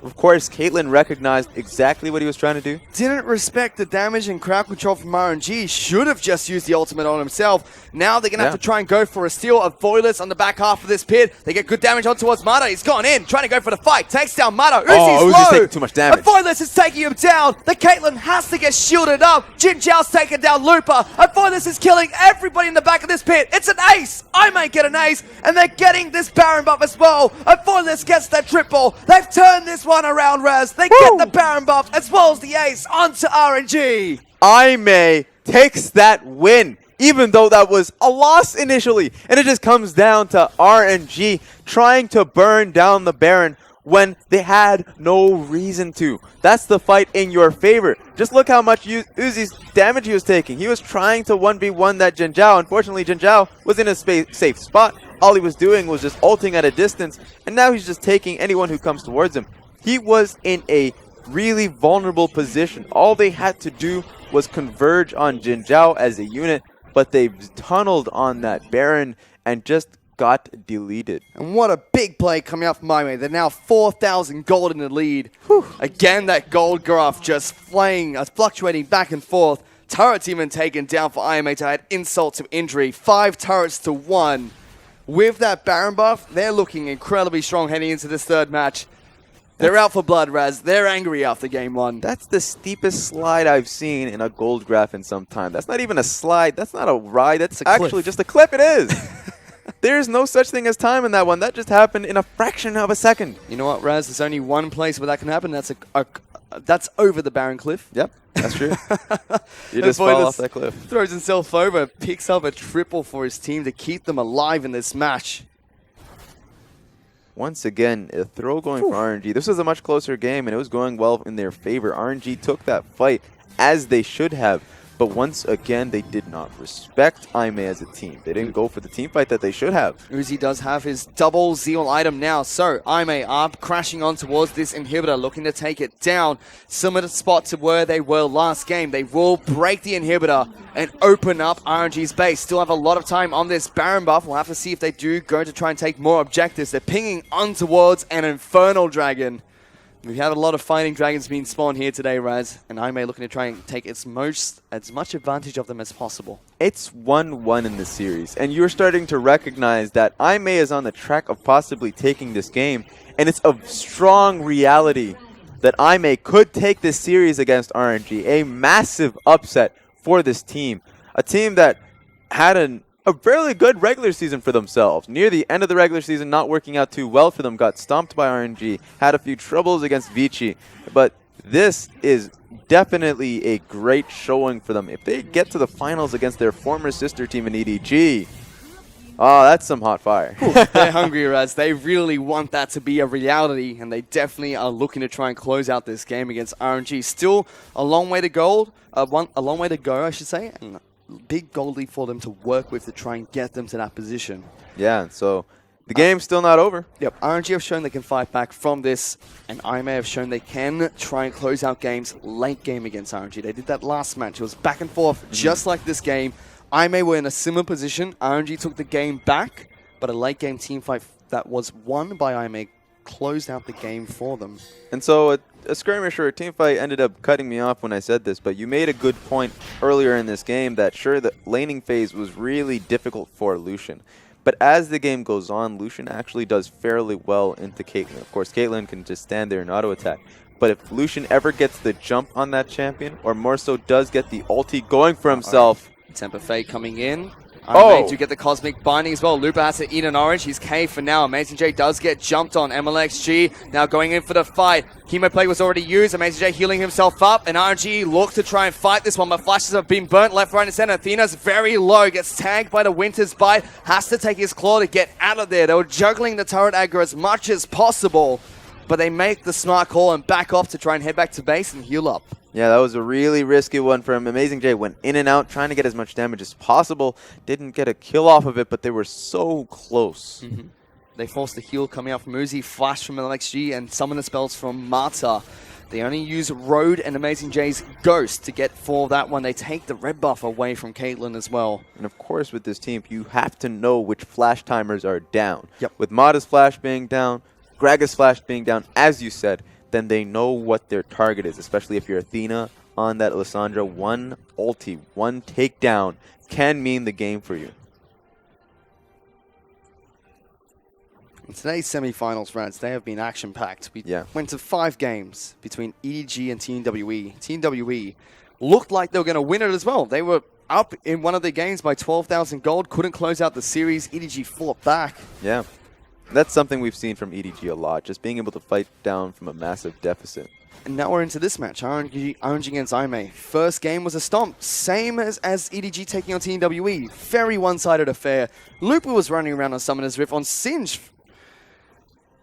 of course, Caitlyn recognized exactly what he was trying to do. Didn't respect the damage and crowd control from RNG. Should have just used the ultimate on himself. Now they're going to have to try and go for a steal of Voiless on the back half of this pit. They get good damage on towards Mata. He's gone in, trying to go for the fight. Takes down Mata. Uzi's Uzi's low. taking too much damage. And Voiless is taking him down. The Caitlyn has to get shielded up. Jin Zhao's taking down Looper. And Voiless is killing everybody in the back of this pit. It's an ace. I may get an ace. And they're getting this Baron buff as well. And Voiless gets their triple. They've turned this one around, Raz. They get the Baron buff as well as the ace onto RNG. Aimee takes that win, even though that was a loss initially. And it just comes down to RNG trying to burn down the Baron when they had no reason to. That's the fight in your favor. Just look how much Uzi's damage he was taking. He was trying to 1v1 that Jin Zhao. Unfortunately, Jin Zhao was in a safe spot. All he was doing was just ulting at a distance, and now he's just taking anyone who comes towards him. He was in a really vulnerable position. All they had to do was converge on Jin Zhao as a unit, but they tunneled on that Baron and just got deleted. And what a big play coming out from Aimee. They're now 4,000 gold in the lead. Again, that gold graph just fluctuating back and forth. Turrets even taken down for Aimee to add insult to injury. 5 turrets to 1. With that Baron buff, they're looking incredibly strong heading into this third match. They're out for blood, Raz. They're angry after game 1. That's the steepest slide I've seen in a gold graph in some time. That's not even a slide. That's not a ride. That's actually just a clip. It is. There's no such thing as time in that one. That just happened in a fraction of a second. You know what, Raz? There's only one place where that can happen. That's over the Baron cliff. Yep, that's true. You just fall off that cliff. Throws himself over, picks up a triple for his team to keep them alive in this match. Once again, a throw going for RNG. This was a much closer game, and it was going well in their favor. RNG took that fight as they should have, but once again, they did not respect Aimee as a team. They didn't go for the team fight that they should have. Uzi does have his double Zeal item now, so Aimee are crashing on towards this inhibitor, looking to take it down. Similar spot to where they were last game. They will break the inhibitor and open up RNG's base. Still have a lot of time on this Baron buff. We'll have to see if they do go to try and take more objectives. They're pinging on towards an Infernal Dragon. We've had a lot of fighting dragons being spawned here today, Raz, and Aimee looking to try and take as much advantage of them as possible. It's 1-1 in this series, and you're starting to recognize that Aimee is on the track of possibly taking this game, and it's a strong reality that Aimee could take this series against RNG, a massive upset for this team. A team that had a fairly good regular season for themselves. Near the end of the regular season, not working out too well for them, got stomped by RNG, had a few troubles against Vici, but this is definitely a great showing for them. If they get to the finals against their former sister team in EDG, oh, that's some hot fire. They're hungry, Raz. They really want that to be a reality, and they definitely are looking to try and close out this game against RNG. Still a long way to go, I should say. And big goal lead for them to work with to try and get them to that position. Yeah, so the game's still not over. Yep, RNG have shown they can fight back from this, and Aimee have shown they can try and close out games late game against RNG. They did that last match. It was back and forth, just like this game. Aimee were in a similar position. RNG took the game back, but a late game team fight that was won by Aimee closed out the game for them. And so a skirmish or a team fight ended up cutting me off when I said this, but you made a good point earlier in this game that sure, the laning phase was really difficult for Lucian. But as the game goes on, Lucian actually does fairly well into Caitlyn. Of course, Caitlyn can just stand there and auto-attack. But if Lucian ever gets the jump on that champion, or more so does get the ulti going for himself... Temper Fate coming in. May do get the Cosmic Binding as well. Looper has to eat an orange. He's K for now. Amazing J does get jumped on. MLXG now going in for the fight. Chemo Play was already used. Amazing J healing himself up. And RNG look to try and fight this one, but flashes have been burnt left, right, and center. Athena's very low. Gets tagged by the Winter's Bite. Has to take his claw to get out of there. They were juggling the turret aggro as much as possible, but they make the smart call and back off to try and head back to base and heal up. Yeah, that was a really risky one for him. Amazing J went in and out, trying to get as much damage as possible. Didn't get a kill off of it, but they were so close. They forced the heal coming out from Uzi, flash from LXG, and summon the spells from Marta. They only use Road and Amazing J's Ghost to get for that one. They take the red buff away from Caitlyn as well. And of course, with this team, you have to know which flash timers are down. Yep. With Mata's flash being down, Graga's flash being down, as you said, then they know what their target is, especially if you're Athena on that Lissandra. One ulti, one takedown can mean the game for you. In today's semi-finals rounds, they have been action-packed. We went to 5 games between EDG and Team WE. Team WE looked like they were going to win it as well. They were up in one of their games by 12,000 gold, couldn't close out the series. EDG fought back. Yeah. That's something we've seen from EDG a lot, just being able to fight down from a massive deficit. And now we're into this match, RNG against IMA. First game was a stomp, same as EDG taking on Team WE. Very one-sided affair. Looper was running around on Summoner's Rift on Singe.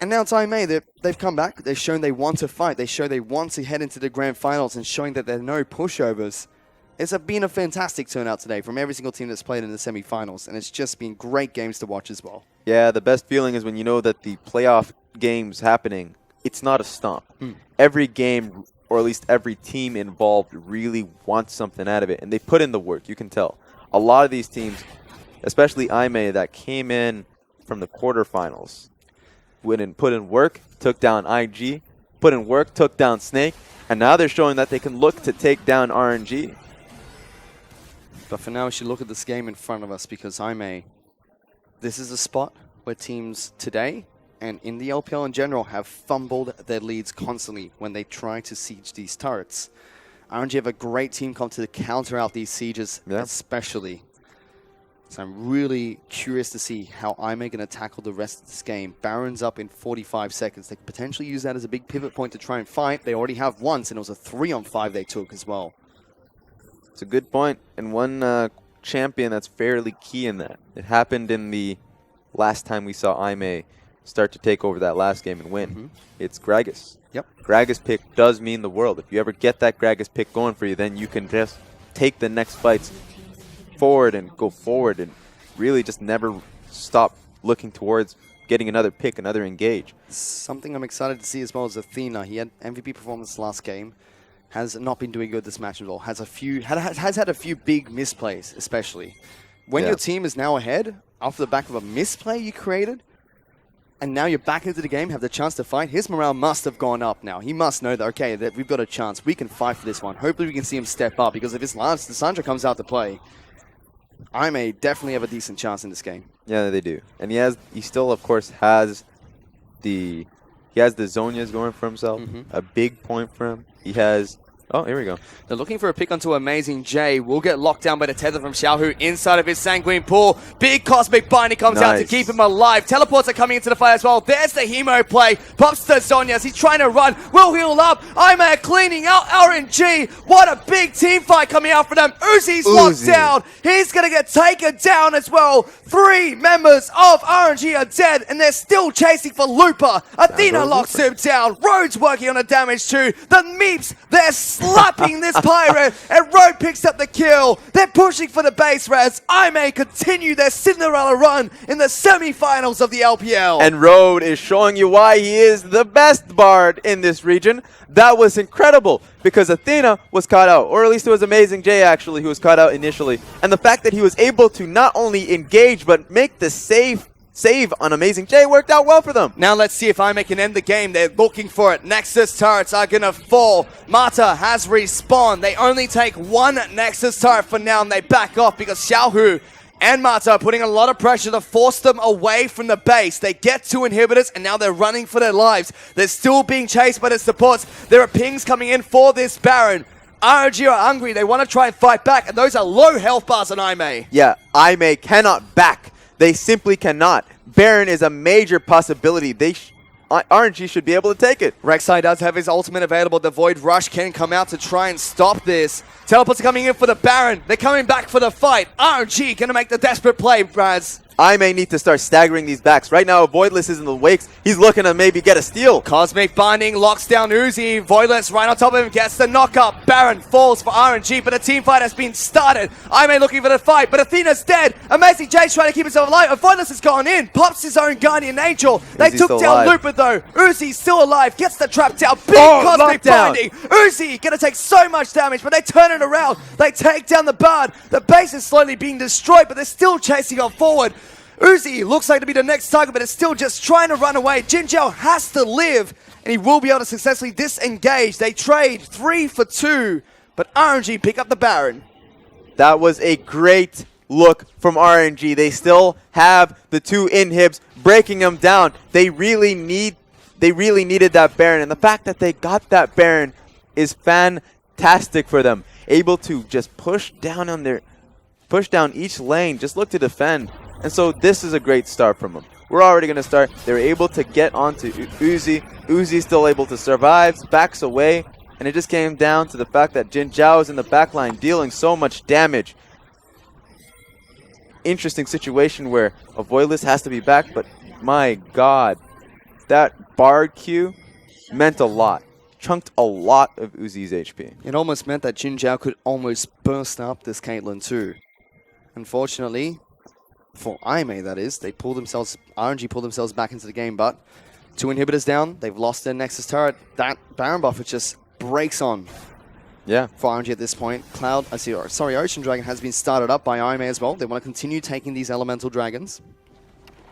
And now it's IMA, they've come back, they've shown they want to fight, they show they want to head into the grand finals and showing that there are no pushovers. It's been a fantastic turnout today from every single team that's played in the semi-finals, and it's just been great games to watch as well. Yeah, the best feeling is when you know that the playoff game's happening, it's not a stomp. Every game, or at least every team involved, really wants something out of it, and they put in the work, you can tell. A lot of these teams, especially IMA, that came in from the quarterfinals, went and put in work, took down IG, put in work, took down Snake, and now they're showing that they can look to take down RNG. But for now, we should look at this game in front of us because this is a spot where teams today and in the LPL in general have fumbled their leads constantly when they try to siege these turrets. RNG have a great team comp to counter out these sieges, especially. So I'm really curious to see how IMA are going to tackle the rest of this game. Baron's up in 45 seconds. They could potentially use that as a big pivot point to try and fight. They already have once, and it was a 3-on-5 they took as well. It's a good point, and one champion that's fairly key in that. It happened in the last time we saw IMA start to take over that last game and win. It's Gragas. Yep. Gragas pick does mean the world. If you ever get that Gragas pick going for you, then you can just take the next fights forward and go forward and really just never stop looking towards getting another pick, another engage. Something I'm excited to see as well is Athena. He had MVP performance last game. Has not been doing good this match at all. Has had a few big misplays, especially. When your team is now ahead, off the back of a misplay you created, and now you're back into the game, have the chance to fight, his morale must have gone up now. He must know that, okay, that we've got a chance. We can fight for this one. Hopefully we can see him step up, because if his Lissandra comes out to play, I may definitely have a decent chance in this game. Yeah, they do. And he still, of course, has the Zonias going for himself. A big point for him. He has... Oh, here we go. They're looking for a pick onto Amazing J. Will get locked down by the tether from Xiaohu inside of his Sanguine Pool. Big Cosmic Binding comes out to keep him alive. Teleports are coming into the fight as well. There's the Hemo play. Pops to Zonias. He's trying to run. Will heal up. Ima cleaning out RNG. What a big team fight coming out for them. Uzi's locked down. He's going to get taken down as well. 3 members of RNG are dead, and they're still chasing for Looper. Athena locks him down. Rhodes working on the damage too. The Meeps, they're slapping this pirate, and Road picks up the kill. They're pushing for the base res. IMA continue their Cinderella run in the semi-finals of the LPL. And Road is showing you why he is the best Bard in this region. That was incredible, because Athena was caught out, or at least it was Amazing J actually who was caught out initially. And the fact that he was able to not only engage, but make the save on Amazing J worked out well for them. Now let's see if IMA can end the game. They're looking for it. Nexus turrets are going to fall. Mata has respawned. They only take 1 Nexus turret for now, and they back off because Xiaohu and Mata are putting a lot of pressure to force them away from the base. They get 2 inhibitors, and now they're running for their lives. They're still being chased by the supports. There are pings coming in for this Baron. RNG are hungry. They want to try and fight back, and those are low health bars on Aime. Yeah, Aime cannot back. They simply cannot. Baron is a major possibility. RNG should be able to take it. Rek'Sai does have his ultimate available. The Void Rush can come out to try and stop this. Teleports are coming in for the Baron. They're coming back for the fight. RNG going to make the desperate play, Braz. I may need to start staggering these backs. Right now, Voidless is in the wakes. He's looking to maybe get a steal. Cosmic Binding locks down Uzi. Voidless right on top of him gets the knock-up. Baron falls for RNG, but a team fight has been started. Aime looking for the fight, but Athena's dead. Amazing J's trying to keep himself alive. And Voidless has gone in. Pops his own Guardian Angel. They took down Looper, though. Uzi's still alive. Gets the trap down. Big Cosmic Binding. Uzi going to take so much damage, but they turn it around. They take down the Bard. The base is slowly being destroyed, but they're still chasing on forward. Uzi looks like to be the next target, but it's still just trying to run away. Jin Jiao has to live, and he will be able to successfully disengage. They trade 3 for 2, but RNG pick up the Baron. That was a great look from RNG. They still have the 2 inhibs, breaking them down. They really needed that Baron, and the fact that they got that Baron is fantastic for them. Able to just push down each lane, just look to defend. And so this is a great start from them. We're already going to start. They were able to get onto Uzi. Uzi's still able to survive, backs away, and it just came down to the fact that Jin Jiao is in the backline dealing so much damage. Interesting situation where a Voidless has to be back, but my god, that Bard Q meant a lot. Chunked a lot of Uzi's HP. It almost meant that Jin Jiao could almost burst up this Caitlyn too. Unfortunately, for Aime, that is, RNG pulled themselves back into the game, but 2 inhibitors down, they've lost their Nexus turret. That Baron buff, it just breaks on. Yeah. For RNG at this point. Ocean Dragon has been started up by Aime as well. They want to continue taking these elemental dragons.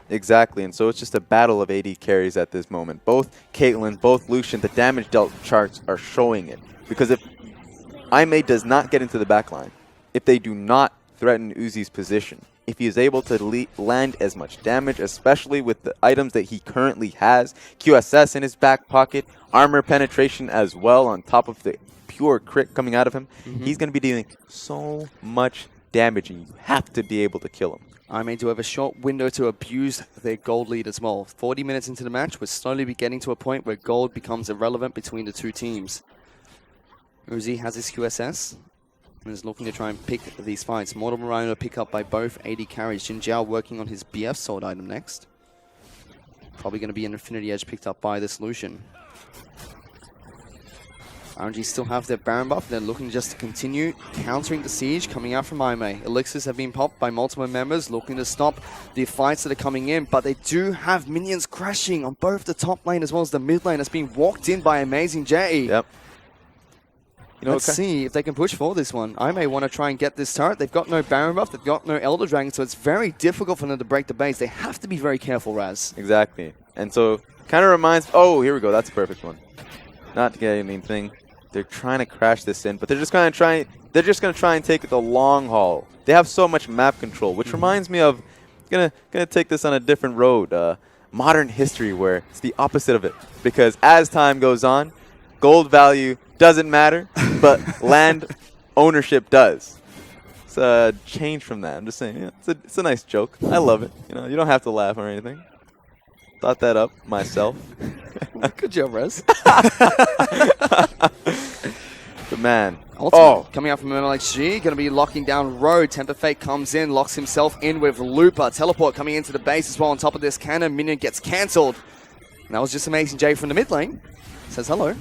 Exactly, and so it's just a battle of AD carries at this moment. Both Caitlyn, both Lucian, the damage dealt charts are showing it. Because if Aime does not get into the backline, if they do not threaten Uzi's position, if he is able to land as much damage, especially with the items that he currently has, QSS in his back pocket, armor penetration as well on top of the pure crit coming out of him, he's going to be dealing so much damage, and you have to be able to kill him. Aime do have a short window to abuse their gold lead as well. 40 minutes into the match, we're slowly getting to a point where gold becomes irrelevant between the 2 teams. Uzi has his QSS. And is looking to try and pick these fights. Mortal Marino pick up by both AD carries. Jin Jiao working on his BF sword item next. Probably going to be an Infinity Edge picked up by this Lucian. RNG still have their Baron buff. They're looking just to continue countering the siege coming out from Aime. Elixirs have been popped by multiple members looking to stop the fights that are coming in, but they do have minions crashing on both the top lane as well as the mid lane. That's been walked in by Amazing J. Yep. Let's see if they can push for this one. I may want to try and get this turret. They've got no Baron buff. They've got no Elder Dragon, so it's very difficult for them to break the base. They have to be very careful, Raz. Exactly. And so, kind of reminds... Oh, here we go. That's a perfect one. Not to get anything. They're trying to crash this in, but they're just going to try... They're just going to try and take it the long haul. They have so much map control, which reminds me of... Gonna take this on a different road. Modern history, where it's the opposite of it. Because as time goes on, gold value doesn't matter, but land ownership does. It's a change from that. I'm just saying, yeah, it's a nice joke. I love it. You know, you don't have to laugh or anything. Thought that up myself. Good job, Rez. But man, Ultimate coming out from MLXG, going to be locking down Road. Temper Fate comes in, locks himself in with Looper. Teleport coming into the base as well on top of this cannon. Minion gets cancelled. And that was just Amazing J from the mid lane. Says hello.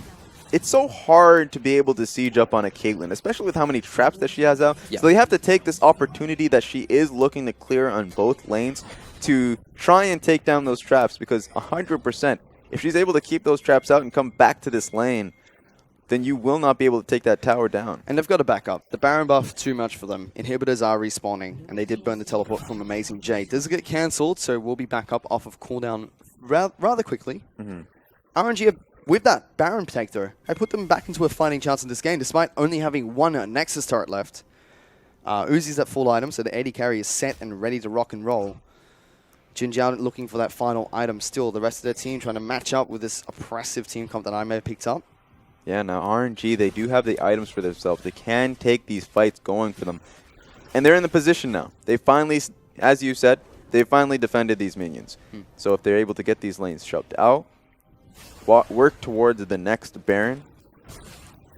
It's so hard to be able to siege up on a Caitlyn, especially with how many traps that she has out. Yeah. So they have to take this opportunity that she is looking to clear on both lanes to try and take down those traps, because 100%, if she's able to keep those traps out and come back to this lane, then you will not be able to take that tower down. And they've got to back up. The Baron buff, too much for them. Inhibitors are respawning, and they did burn the teleport from Amazing J. Does get cancelled, so we'll be back up off of cooldown rather quickly. RNG, with that Baron protector, I put them back into a fighting chance in this game, despite only having one Nexus turret left. Uzi's at full item, so the AD carry is set and ready to rock and roll. Jin Jiao looking for that final item still. The rest of their team trying to match up with this oppressive team comp that I may have picked up. Yeah, now RNG, they do have the items for themselves. They can take these fights going for them. And they're in the position now. They finally, as you said, they finally defended these minions. So if they're able to get these lanes shoved out, work towards the next Baron,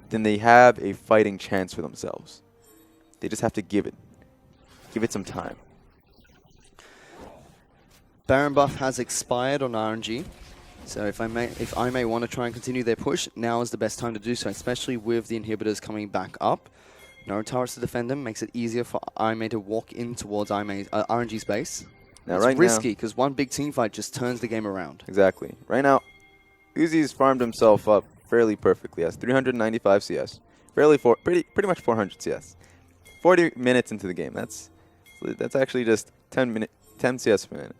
then they have a fighting chance for themselves. They just have to give it some time. Baron buff has expired on RNG. So if I may want to try and continue their push, now is the best time to do so, especially with the inhibitors coming back up. No turrets to defend them, makes it easier for IMA to walk in towards RNG's base. Now, it's risky because one big team fight just turns the game around. Exactly. Right now, Uzi's farmed himself up fairly perfectly. He has 395 CS, pretty much 400 CS. 40 minutes into the game. That's actually just 10 CS per minute.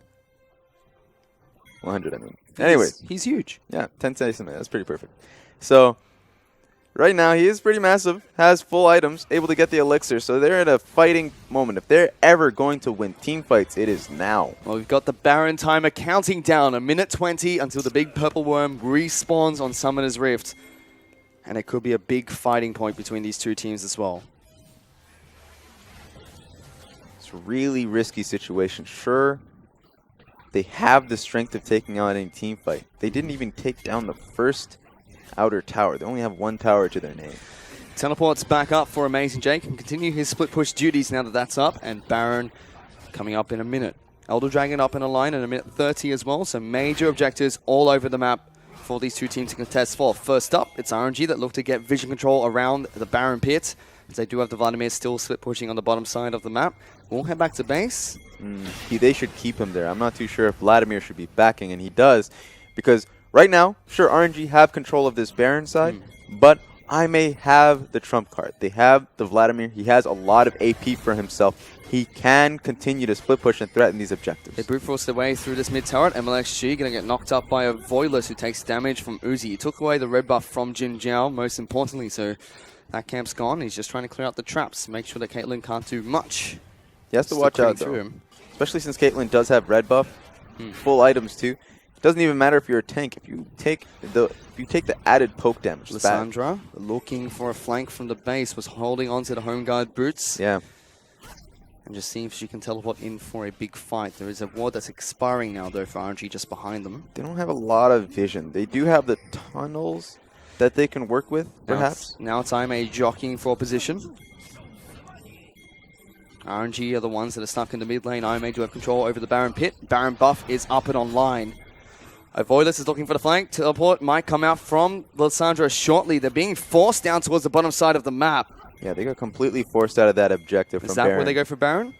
100, I mean. Anyways. He's huge. Yeah, 10 CS a minute. That's pretty perfect. So, right now, he is pretty massive, has full items, able to get the elixir, so they're at a fighting moment. If they're ever going to win team fights, it is now. Well, we've got the Baron timer counting down, a minute 20 until the big purple worm respawns on Summoner's Rift. And it could be a big fighting point between these two teams as well. It's a really risky situation. Sure, they have the strength of taking on any team fight. They didn't even take down the first outer tower. They only have one tower to their name. Teleports back up for Amazing Jake and continue his split push duties now that that's up. And Baron coming up in a minute. Elder Dragon up in a line in a minute 30 as well. So major objectives all over the map for these two teams to contest for. First up, it's RNG that look to get vision control around the Baron pit, as they do have the Vladimir still split pushing on the bottom side of the map. We'll head back to base. They should keep him there. I'm not too sure if Vladimir should be backing, and he does, because right now, sure, RNG have control of this Baron side, but I may have the trump card. They have the Vladimir. He has a lot of AP for himself. He can continue to split push and threaten these objectives. They brute force their way through this mid turret. MLXG going to get knocked up by a Voiless who takes damage from Uzi. He took away the red buff from Jin Jiao, most importantly, so that camp's gone. He's just trying to clear out the traps, make sure that Caitlyn can't do much. He has to watch out, though. Especially since Caitlyn does have red buff, full items too. It doesn't even matter if you're a tank. If you take the added poke damage. Lissandra looking for a flank from the base, was holding on to the home guard boots. Yeah. And just seeing if she can teleport in for a big fight. There is a ward that's expiring now, though, for RNG just behind them. They don't have a lot of vision. They do have the tunnels that they can work with, perhaps. Now it's IMA jockeying for position. RNG are the ones that are stuck in the mid lane. IMA do have control over the Baron pit. Baron buff is up and online. Voiless is looking for the flank. Teleport might come out from Lissandra shortly. They're being forced down towards the bottom side of the map. Yeah, they got completely forced out of that objective from Baron. Is that where they go for Baron?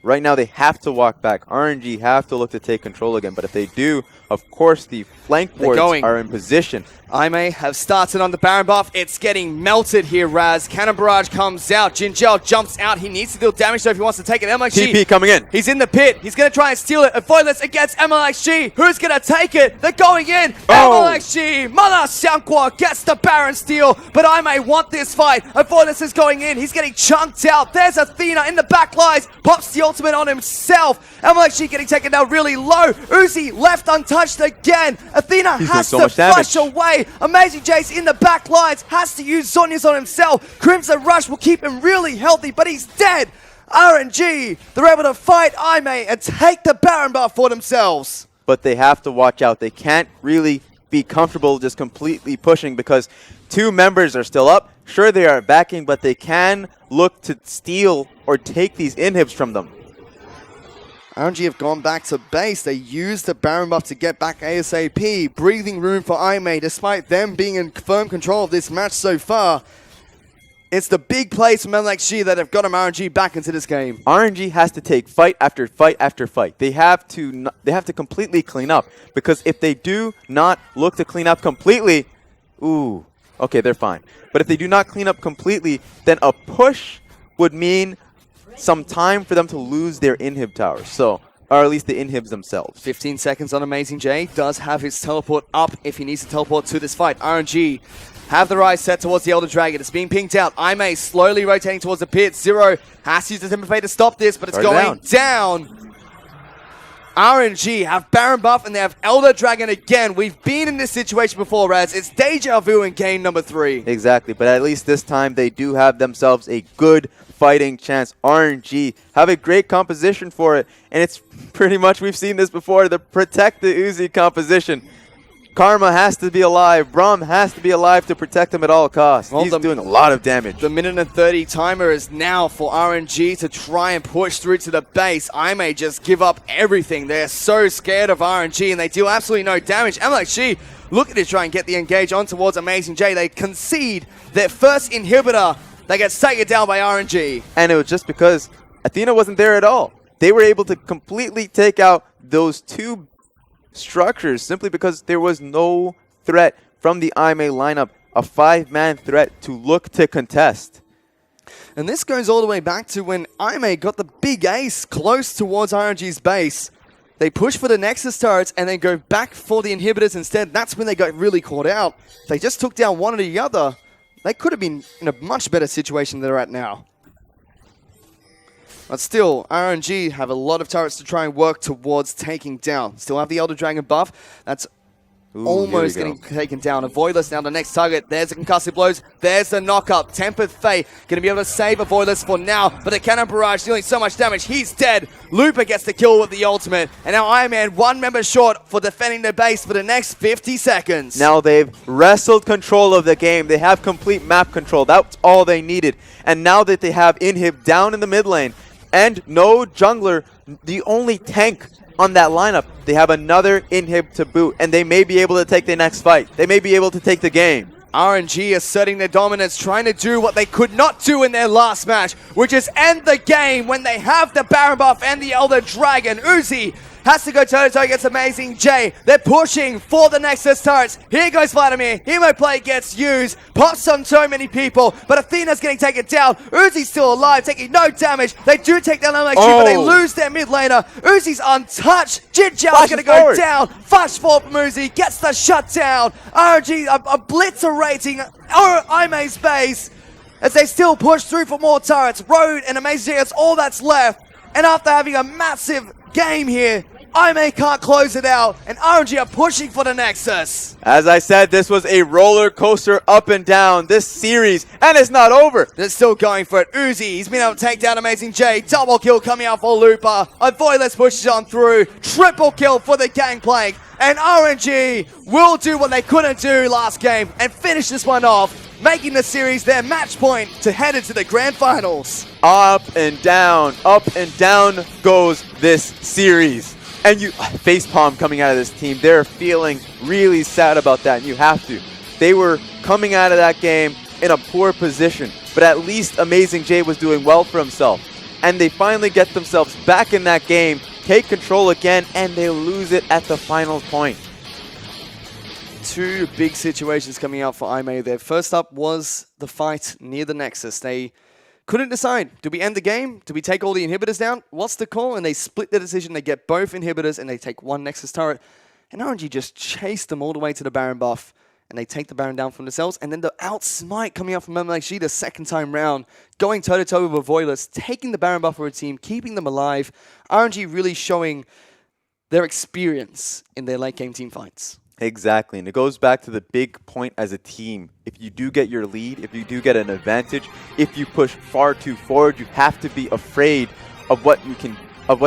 Right now, they have to walk back. RNG have to look to take control again. But if they do, of course, the flank wards are in position. IMA have started on the Baron buff. It's getting melted here, Raz. Cannon Barrage comes out. Jin Jiao jumps out. He needs to deal damage, though, if he wants to take it. MLXG. TP coming in. He's in the pit. He's going to try and steal it. Voiless against MLXG. Who's going to take it? They're going in. MLXG. Mother Xiangqua gets the Baron steal. But IMA want this fight. Voiless is going in. He's getting chunked out. There's Athena in the back lines. Pops the ultimate on himself. MLXG getting taken down really low. Uzi left untouched again. Athena has to flash away. Amazing Jace in the back lines. Has to use Zhonya's on himself. Crimson Rush will keep him really healthy, but he's dead. RNG, they're able to fight IMA and take the Baron buff for themselves. But they have to watch out. They can't really be comfortable just completely pushing because two members are still up. Sure, they are backing, but they can look to steal or take these inhibs from them. RNG have gone back to base. They used the Baron buff to get back ASAP. Breathing room for IMA, despite them being in firm control of this match so far. It's the big plays from MLXG that have got RNG back into this game. RNG has to take fight after fight after fight. They have to completely clean up, because if they do not look to clean up completely, okay, they're fine. But if they do not clean up completely, then a push would mean some time for them to lose their inhib towers, or at least the inhibs themselves. 15 seconds on Amazing J. Does have his teleport up if he needs to teleport to this fight. RNG have their eyes set towards the Elder Dragon. It's being pinged out. IMA slowly rotating towards the pit. Zero has to use the Timber Fade to stop this, but it's going down. RNG have Baron buff and they have Elder Dragon again. We've been in this situation before, Raz. It's deja vu in game number 3. Exactly, but at least this time they do have themselves a good fighting chance. RNG have a great composition for it, and it's pretty much, we've seen this before, the protect the Uzi composition. Karma has to be alive. Braum has to be alive to protect him at all costs. Well, he's doing a lot of damage. The minute and 30 timer is now for RNG to try and push through to the base. I may just give up everything. They're so scared of RNG and they deal absolutely no damage. MLXG looking to try and get the engage on towards Amazing J. They concede their first inhibitor. They get taken down by RNG. And it was just because Athena wasn't there at all. They were able to completely take out those two structures simply because there was no threat from the IMA lineup, a 5-man threat to look to contest. And this goes all the way back to when IMA got the big ace close towards RNG's base. They push for the Nexus turrets and then go back for the inhibitors instead. That's when they got really caught out. If they just took down one or the other, they could have been in a much better situation than they're at now. But still, RNG have a lot of turrets to try and work towards taking down. Still have the Elder Dragon buff. That's almost getting taken down. Avoidless now the next target. There's the concussive blows. There's the knock-up. Tempered Fate going to be able to save Avoidless for now. But the Cannon Barrage dealing so much damage. He's dead. Looper gets the kill with the ultimate. And now Iron Man 1 member short for defending their base for the next 50 seconds. Now they've wrestled control of the game. They have complete map control. That's all they needed. And now that they have Inhib down in the mid lane, and no jungler, the only tank on that lineup, they have another Inhib to boot, and they may be able to take the next fight. They may be able to take the game. RNG asserting their dominance, trying to do what they could not do in their last match, which is end the game when they have the Baron buff and the Elder Dragon. Uzi has to go toe-to-toe against Amazing J. They're pushing for the Nexus turrets. Here goes Vladimir. Hemo play gets used. Pops on so many people, but Athena's getting taken down. Uzi's still alive, taking no damage. They do take down LMXG, but they lose their mid laner. Uzi's untouched. Jinjiao's going to go down. Flash forward from Uzi. Gets the shutdown. RNG obliterating Ime's base as they still push through for more turrets. Road and Amazing J, that's all that's left. And after having a massive game here, IMA can't close it out, and RNG are pushing for the Nexus. As I said, this was a roller coaster up and down this series, and it's not over. They're still going for it. Uzi, he's been able to take down Amazing J. Double kill coming out for Looper. Avoidless pushes on through. Triple kill for the Gangplank. And RNG will do what they couldn't do last game and finish this one off, making the series their match point to head into the grand finals. Up and down goes this series. And you, facepalm coming out of this team, they're feeling really sad about that, and you have to. They were coming out of that game in a poor position, but at least Amazing J was doing well for himself. And they finally get themselves back in that game, take control again, and they lose it at the final point. Two big situations coming out for IMA there. First up was the fight near the Nexus. They couldn't decide. Do we end the game? Do we take all the inhibitors down? What's the call? And they split the decision. They get both inhibitors and they take one Nexus turret. And RNG just chased them all the way to the Baron buff. And they take the Baron down from themselves. And then the outsmite coming out from MLXG the second time round. Going toe-to-toe with Avoidless. Taking the Baron buff for a team. Keeping them alive. RNG really showing their experience in their late game team fights. Exactly, and it goes back to the big point as a team. If you do get your lead, if you do get an advantage, if you push far too forward, you have to be afraid of what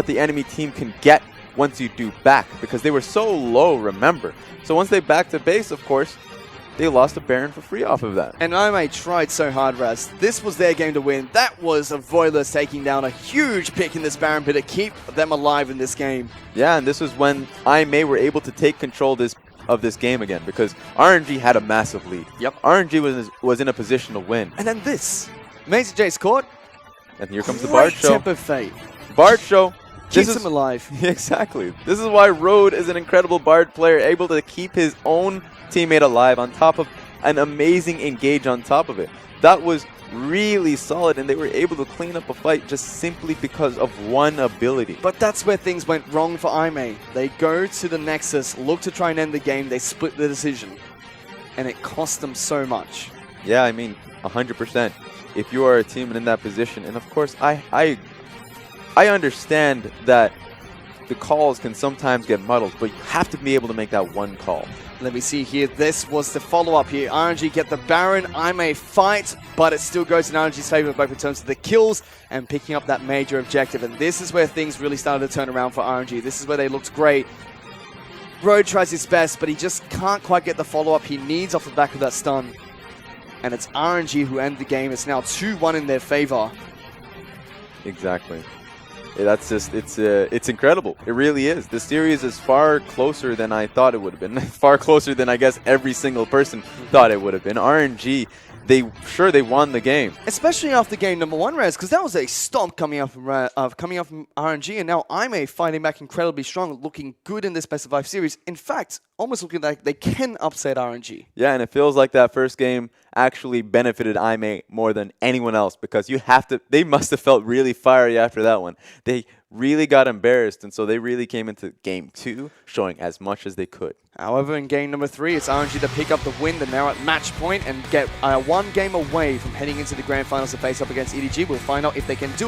the enemy team can get once you do back, because they were so low, remember. So once they back to base, of course, they lost a Baron for free off of that. And IMA tried so hard, Raz. This was their game to win. That was Avoidless taking down a huge pick in this Baron pit to keep them alive in this game. Yeah, and this was when IMA were able to take control of this game again, because RNG had a massive lead. Yep. RNG was in a position to win. And then this. Amazing J scored. And here comes the Bard show. Tempered Fate. Bard show. Keeps him alive. Exactly. This is why Road is an incredible Bard player, able to keep his own teammate alive on top of an amazing engage on top of it. That was really solid, and they were able to clean up a fight just simply because of one ability. But that's where things went wrong for IMA. They go to the Nexus, look to try and end the game, they split the decision, and it cost them so much. Yeah, I mean, 100%. If you are a team in that position, and of course, I understand that the calls can sometimes get muddled, but you have to be able to make that one call. Let me see here. This was the follow-up here. RNG get the Baron. I may fight, but it still goes in RNG's favor, both in terms of the kills and picking up that major objective. And this is where things really started to turn around for RNG. This is where they looked great. Road tries his best, but he just can't quite get the follow-up he needs off the back of that stun. And it's RNG who end the game. It's now 2-1 in their favor. Exactly. That's just, it's incredible. It really is. The series is far closer than I thought it would have been. Far closer than I guess every single person thought it would have been. RNG, they won the game. Especially after game number 1, Rez, because that was a stomp coming up from RNG, and now IMA fighting back incredibly strong, looking good in this best of 5 series. In fact, almost looking like they can upset RNG. Yeah, and it feels like that first game actually benefited IMA more than anyone else, because they must have felt really fiery after that one. They really got embarrassed, and so they really came into game 2 showing as much as they could. However, in game number 3, it's RNG to pick up the win. They're now at match point and get 1 game away from heading into the grand finals to face up against EDG. We'll find out if they can do it.